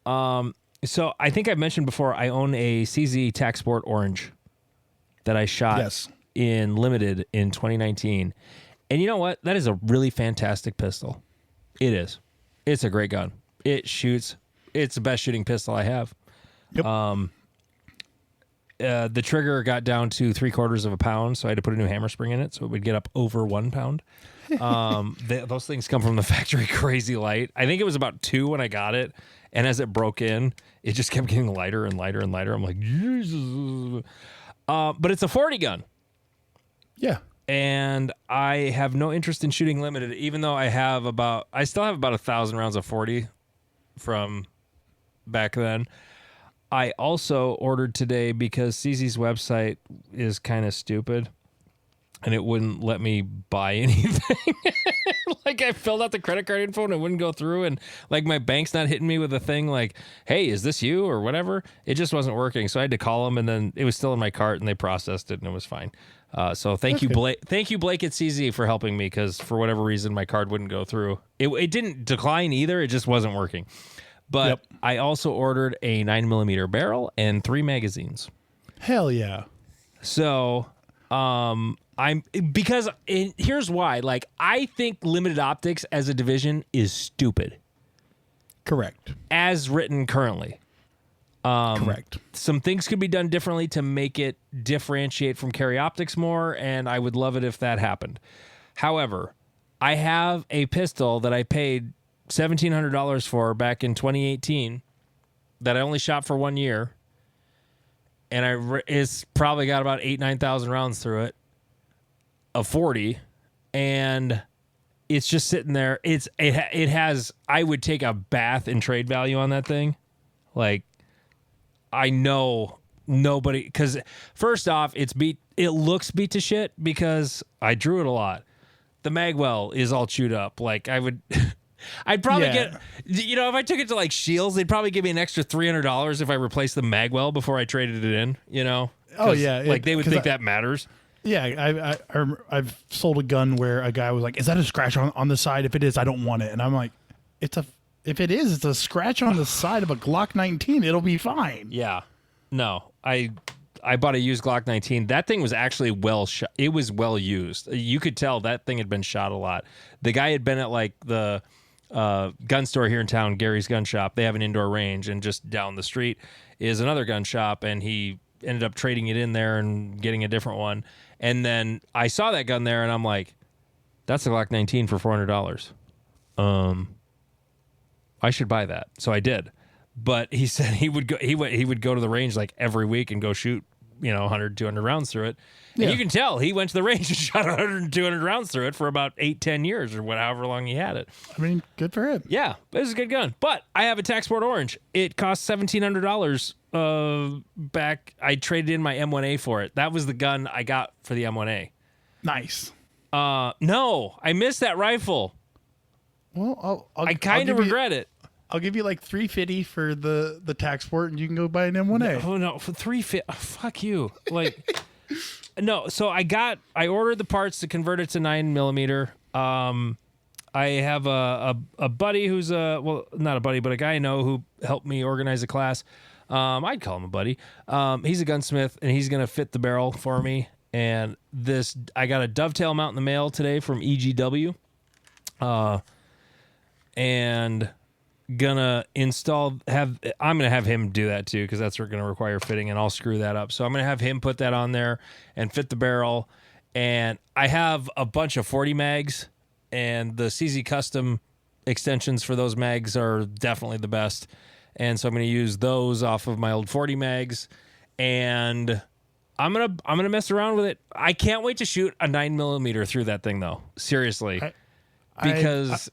So I think I've mentioned before, I own a CZ Tac Sport Orange that I shot Yes. in limited in 2019. And you know what? That is a really fantastic pistol. It is. It's a great gun. It shoots. It's the best shooting pistol I have. Yep. The trigger got down to 3/4 of a pound, so I had to put a new hammer spring in it so it would get up over 1 pound. Those things come from the factory crazy light. I think it was about 2 when I got it, and as it broke in, it just kept getting lighter and lighter and lighter. I'm like, Jesus. But it's a 40 gun. Yeah. And I have no interest in shooting limited, even though I still have about 1,000 rounds of 40 from back then. I also ordered today because CZ's website is kind of stupid and it wouldn't let me buy anything. Like, I filled out the credit card info and it wouldn't go through, and like my bank's not hitting me with a thing like, hey, is this you or whatever? It just wasn't working. So I had to call them, and then it was still in my cart and they processed it and it was fine. So thank you, Blake. Thank you, Blake at CZ, for helping me, because for whatever reason my card wouldn't go through. It didn't decline either. It just wasn't working. But Yep. I also ordered a 9mm barrel and 3 magazines. Hell yeah. So here's why. Like, I think limited optics as a division is stupid Correct. as written currently. Correct. Some things could be done differently to make it differentiate from carry optics more, and I would love it if that happened. However, I have a pistol that I paid $1,700 for back in 2018 that I only shot for 1 year, and it's probably got about 9,000 rounds through it, a 40, and it's just sitting there. It has, I would take a bath in trade value on that thing. Like, I know nobody, because first off, it looks beat to shit because I drew it a lot. The magwell is all chewed up. Like, I'd probably get, if I took it to like Shields, they'd probably give me an extra $300 if I replaced the magwell before I traded it in, Oh, yeah. Like, they would think that matters. Yeah, I've sold a gun where a guy was like, "Is that a scratch on the side? If it is, I don't want it." And I'm like, if it is, it's a scratch on the side of a Glock 19. It'll be fine. Yeah. No, I bought a used Glock 19. That thing was actually well shot. It was well used. You could tell that thing had been shot a lot. The guy had been at like the gun store here in town, Gary's Gun Shop. They have an indoor range, and just down the street is another gun shop, and he ended up trading it in there and getting a different one. And then I saw that gun there, and I'm like, that's a Glock 19 for $400. I should buy that. So I did. But he said he would go to the range like every week and go shoot, 100, 200 rounds through it. And Yeah. you can tell he went to the range and shot 100 and 200 rounds through it for about 8-10 years or however long he had it. I mean, good for him. Yeah, it was a good gun. But I have a Tac Sport Orange. It cost $1,700 back. I traded in my M1A for it. That was the gun I got for the M1A. Nice. No, I missed that rifle. Well, I kind of regret it. I'll give you like $350 for the Tac Sport, and you can go buy an M1A. Oh no, for $350. Oh, fuck you. Like, no. So I ordered the parts to convert it to 9mm. I have a buddy who's not a buddy, but a guy I know who helped me organize a class. I'd call him a buddy. He's a gunsmith, and he's gonna fit the barrel for me. And I got a dovetail mount in the mail today from EGW. And I'm gonna have him do that too, because that's gonna require fitting, and I'll screw that up. So I'm gonna have him put that on there and fit the barrel. And I have a bunch of 40 mags, and the CZ custom extensions for those mags are definitely the best. And so I'm gonna use those off of my old 40 mags. And I'm gonna mess around with it. I can't wait to shoot a 9mm through that thing though. Seriously, because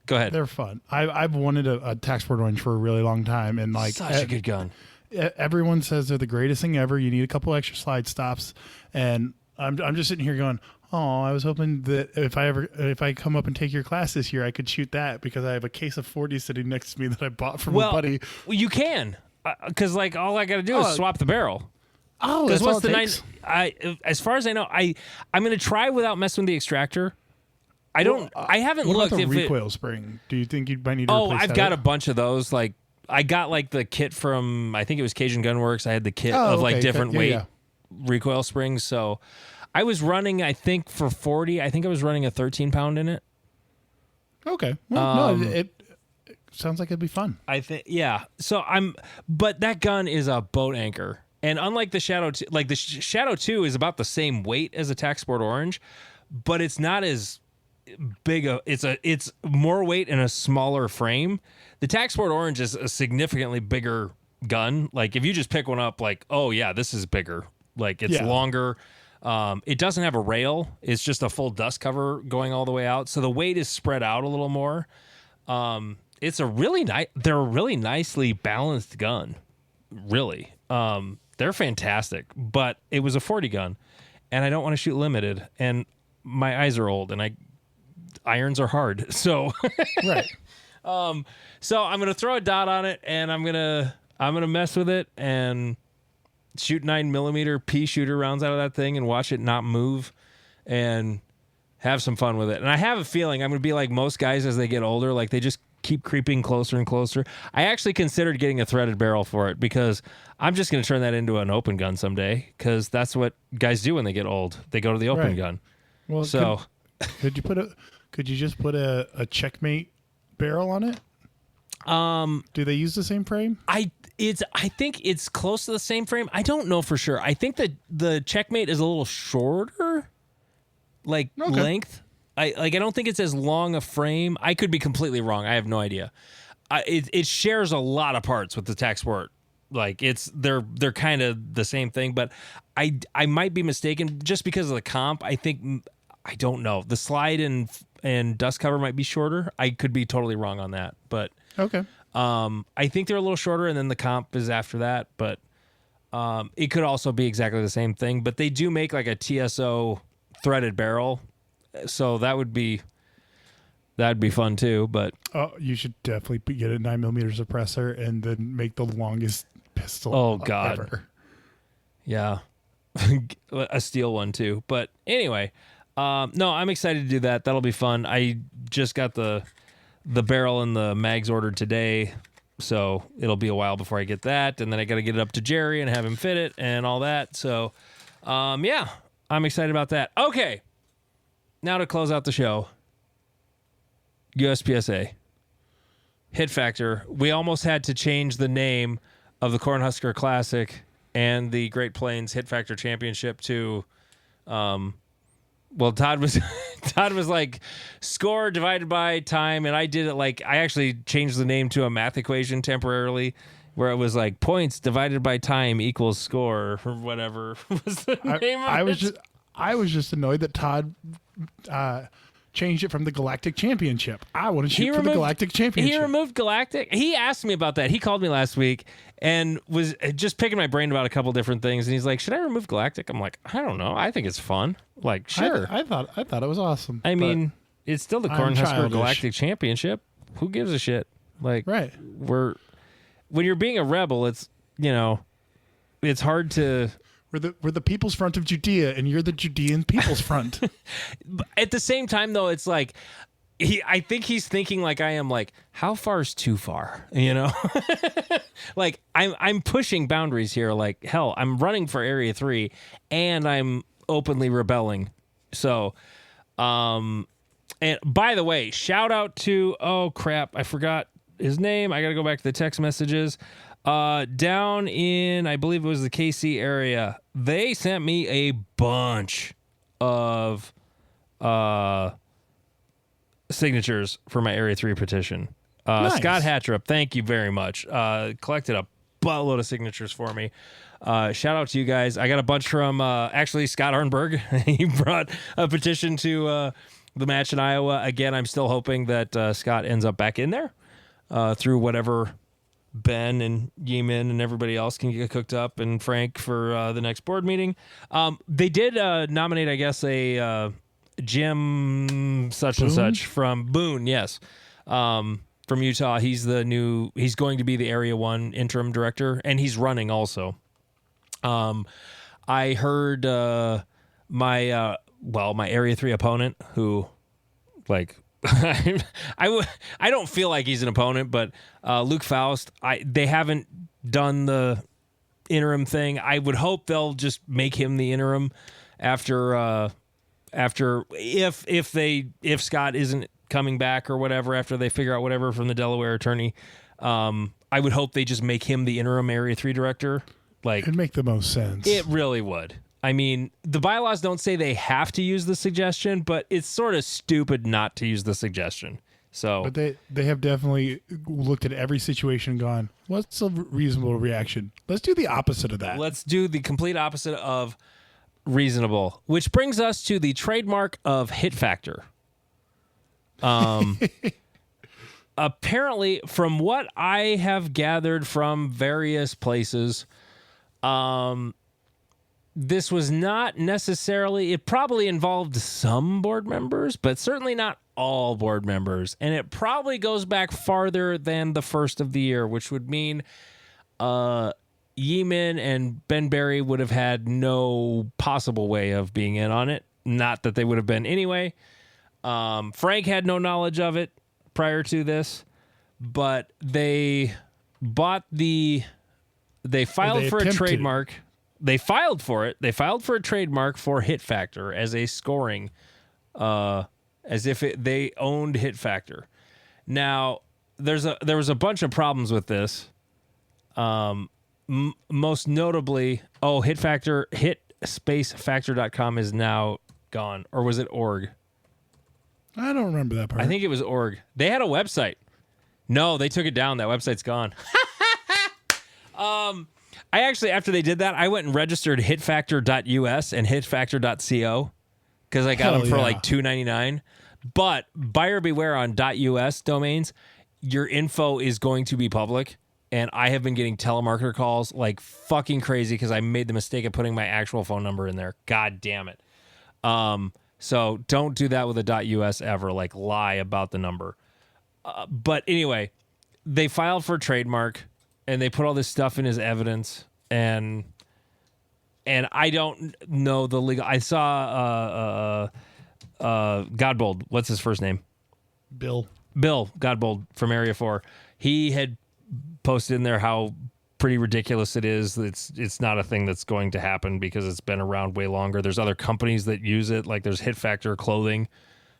go ahead. They're fun. I've wanted a Taxport Orange for a really long time, and like Such a good gun. Everyone says they're the greatest thing ever. You need a couple extra slide stops, and I'm just sitting here going, oh, I was hoping that if I come up and take your class this year, I could shoot that because I have a case of 40 sitting next to me that I bought from a buddy. Well, you can, because like all I got to do is swap the barrel. Oh, that's what's all the it nine? takes? As far as I know, I'm gonna try without messing with the extractor. I haven't What looked about the if recoil spring? Do you think you might need to Oh, replace I've that? got a bunch of those. Like I got like the kit from I think it was Cajun Gunworks. I had the kit of like okay. different Yeah, weight yeah. recoil springs. So I was running, I think for 40, I think I was running a 13-pound in it. Okay. Well, no, it sounds like it'd be fun. I think, yeah. So but that gun is a boat anchor. And unlike the Shadow 2, like the Shadow 2 is about the same weight as a Taxport Orange, but it's not as big. It's more weight in a smaller frame. The Taxport Orange is a significantly bigger gun. Like if you just pick one up, like, oh yeah, this is bigger. Like it's longer. It doesn't have a rail. It's just a full dust cover going all the way out. So the weight is spread out a little more. It's a really they're a really nicely balanced gun. Really. They're fantastic, but it was a 40 gun and I don't want to shoot limited and my eyes are old and irons are hard. So, Right. so I'm going to throw a dot on it and I'm going to mess with it and shoot 9mm pea shooter rounds out of that thing and watch it not move and have some fun with it. And I have a feeling I'm going to be like most guys as they get older, like they just keep creeping closer and closer. I actually considered getting a threaded barrel for it because I'm just going to turn that into an open gun someday because that's what guys do when they get old. They go to the open gun. Well, So could you just put a Checkmate barrel on it? Do they use the same frame? I think it's close to the same frame. I don't know for sure. I think that the Checkmate is a little shorter, like length. I don't think it's as long a frame. I could be completely wrong. I have no idea. It shares a lot of parts with the Taxport. Like they're kind of the same thing, but I might be mistaken just because of the comp. I don't know. The slide and dust cover might be shorter. I could be totally wrong on that, but Okay. I think they're a little shorter, and then the comp is after that. But it could also be exactly the same thing. But they do make like a TSO threaded barrel, so that'd be fun too. But Oh, you should definitely get a 9mm suppressor and then make the longest pistol. Oh, God. ever. yeah, a steel one too. But anyway, no, I'm excited to do that. That'll be fun. I just got the barrel and the mags ordered today, so it'll be a while before I get that, and then I got to get it up to Jerry and have him fit it and all that. So, yeah, I'm excited about that. Okay, now to close out the show, USPSA Hit Factor. We almost had to change the name of the Cornhusker Classic and the Great Plains Hit Factor Championship to, well, Todd was like score divided by time, and I did it like I actually changed the name to a math equation temporarily, where it was like points divided by time equals score or whatever was the name of it. I was just annoyed that Todd changed it from the Galactic Championship. I want to shoot for the Galactic Championship. He removed Galactic. He asked me about that. He called me last week and was just picking my brain about a couple different things. And he's like, "Should I remove Galactic?" I'm like, "I don't know. I think it's fun. Like, sure." I thought it was awesome. I mean, it's still the Cornhusker childish. Galactic Championship. Who gives a shit? Like, right. When you're being a rebel, it's it's hard to. We're the People's Front of Judea, and you're the Judean People's Front. At the same time, though, it's like I think he's thinking like I am. Like, how far is too far? Like I'm pushing boundaries here. Like, hell, I'm running for Area 3, and I'm openly rebelling. So, and by the way, shout out to oh crap, I forgot his name. I got to go back to the text messages. Down in, I believe it was the KC area, they sent me a bunch of signatures for my Area 3 petition. Nice. Scott Hatrup, thank you very much. Collected a buttload of signatures for me. shout out to you guys. I got a bunch from actually Scott Arnberg. He brought a petition to the match in Iowa. Again, I'm still hoping that Scott ends up back in there through whatever Ben and Yeeman and everybody else can get cooked up, and Frank for the next board meeting. They did nominate, I guess, a Jim such and such from Boone. Yes. From Utah. He's going to be the Area 1 interim director, and he's running also. I heard my Area 3 opponent, who, like, I don't feel like he's an opponent, but Luke Faust, they haven't done the interim thing. I would hope they'll just make him the interim after if Scott isn't coming back or whatever, after they figure out whatever from the Delaware attorney. I would hope they just make him the interim Area 3 director. Like, it'd make the most sense. It really would. I mean, the bylaws don't say they have to use the suggestion, but it's sort of stupid not to use the suggestion. So, but they have definitely looked at every situation and gone, what's a reasonable reaction? Let's do the opposite of that. Let's do the complete opposite of reasonable, which brings us to the trademark of Hit Factor. Apparently, from what I have gathered from various places, this was not necessarily, it probably involved some board members, but certainly not all board members. And it probably goes back farther than the first of the year, which would mean Yeeman and Ben Berry would have had no possible way of being in on it. Not that they would have been anyway. Frank had no knowledge of it prior to this, but they filed for a trademark. They filed for it. They filed for a trademark for Hit Factor as a scoring, as if they owned Hit Factor. Now, there was a bunch of problems with this. Most notably, Hit Factor, hitspacefactor.com is now gone. Or was it org? I don't remember that part. I think it was org. They had a website. No, they took it down. That website's gone. I actually, after they did that, I went and registered hitfactor.us and hitfactor.co because I got them for like $2.99. But buyer beware on .us domains. Your info is going to be public. And I have been getting telemarketer calls like fucking crazy because I made the mistake of putting my actual phone number in there. God damn it. So don't do that with a .us ever. Like, lie about the number. But anyway, they filed for a trademark and they put all this stuff in as evidence. And I don't know the legal. I saw Godbold. What's his first name? Bill Godbold from Area 4. He had posted in there how pretty ridiculous it is. It's not a thing that's going to happen because it's been around way longer. There's other companies that use it, like there's Hit Factor clothing.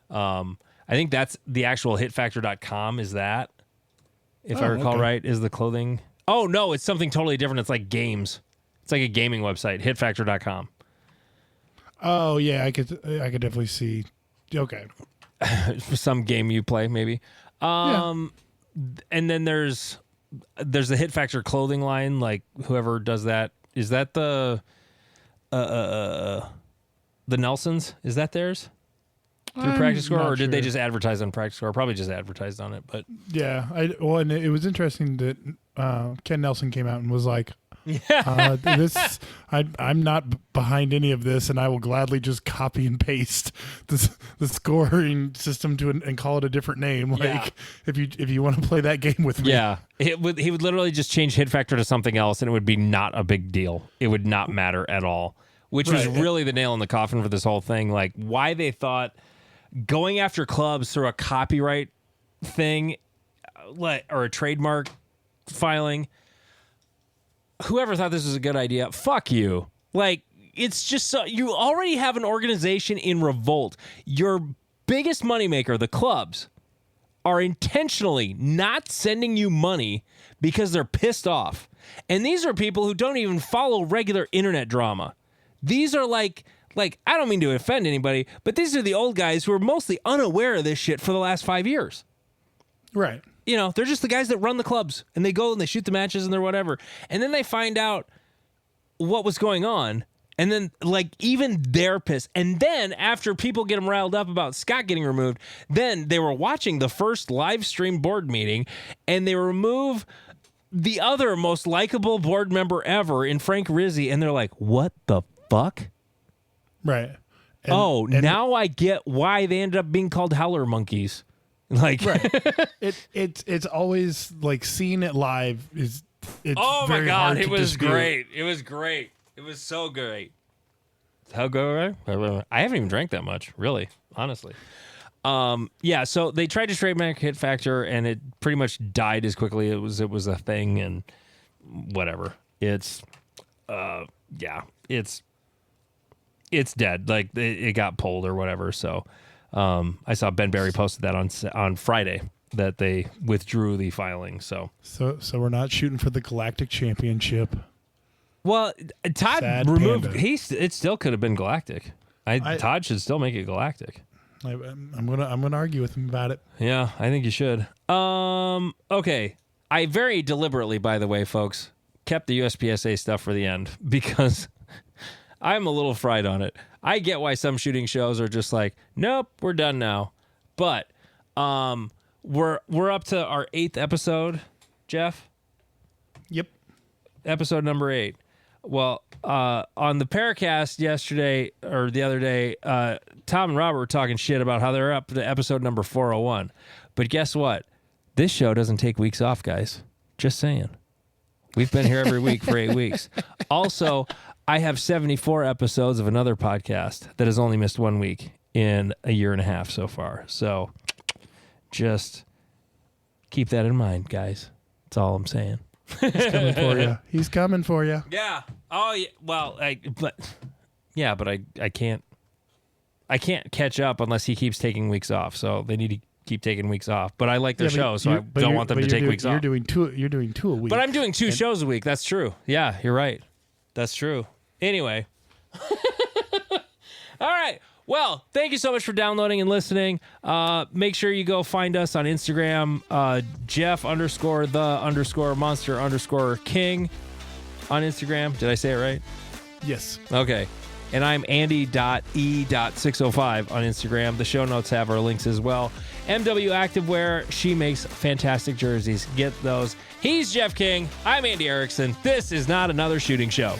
I think that's the actual hitfactor.com is that, if I recall right, is the clothing. Oh, no, it's something totally different. It's like games. It's like a gaming website, hitfactor.com. Oh, yeah, I could definitely see. Okay. Some game you play, maybe. And then there's the Hit Factor clothing line, like whoever does that. Is that the Nelsons? Is that theirs? Through Practice Score, or did they just advertise on Practice Score? Probably just advertised on it, but yeah. And it was interesting that Ken Nelson came out and was like, I'm not behind any of this, and I will gladly just copy and paste the scoring system and call it a different name. Like, if you want to play that game with me, he would literally just change Hit Factor to something else, and it would be not a big deal. It would not matter at all, which was really the nail in the coffin for this whole thing. Like, why they thought going after clubs through a copyright thing, or a trademark filing. Whoever thought this was a good idea, fuck you. Like, it's just so you already have an organization in revolt. Your biggest moneymaker, the clubs, are intentionally not sending you money because they're pissed off. And these are people who don't even follow regular internet drama. These are like I don't mean to offend anybody, but these are the old guys who are mostly unaware of this shit for the last 5 years. Right. You know, they're just the guys that run the clubs, and they go and they shoot the matches and they're whatever. And then they find out what was going on. And then, like, even they're pissed. And then, after people get them riled up about Scott getting removed, then they were watching the first live stream board meeting, and they remove the other most likable board member ever in Frank Rizzi. And they're like, what the fuck? Right. And now I get why they ended up being called howler monkeys. Like, right. It's always like seeing it live is. It's oh my very God, hard it to was dispute. great. It was great. It was so great. How go? I haven't even drank that much, really, honestly. Yeah, so they tried to trademark Hit Factor, and it pretty much died as quickly. It was a thing, and whatever. It's dead. Like it got pulled or whatever. So I saw Ben Berry posted that on Friday that they withdrew the filing. So we're not shooting for the Galactic Championship. well, Todd Sad removed. panda. It still could have been Galactic. Todd should still make it Galactic. I'm gonna argue with him about it. Yeah, I think you should. Okay. I very deliberately, by the way, folks, kept the USPSA stuff for the end because I'm a little fried on it. I get why some shooting shows are just like, nope, we're done now. But we're up to our 8th episode, Jeff. Yep. Episode number 8. Well, on the Paracast yesterday or the other day, Tom and Robert were talking shit about how they're up to episode number 401. But guess what? This show doesn't take weeks off, guys. Just saying. We've been here every week for 8 weeks. Also, I have 74 episodes of another podcast that has only missed 1 week in a year and a half so far. So just keep that in mind, guys. That's all I'm saying. He's coming for you. He's coming for you. Yeah. Oh, yeah. Well, but I can't catch up unless he keeps taking weeks off. So they need to keep taking weeks off. But I like their show, so I don't want them to take weeks off. You're doing two a week. But I'm doing 2 shows a week. That's true. Yeah, you're right. That's true. Anyway. All right. Well, thank you so much for downloading and listening. Make sure you go find us on Instagram, Jeff_the_monster_king on Instagram. Did I say it right? Yes. Okay. And I'm Andy.E.605 on Instagram. The show notes have our links as well. MW Activewear, she makes fantastic jerseys. Get those. He's Jeff King. I'm Andy Erickson. This is Not Another Shooting Show.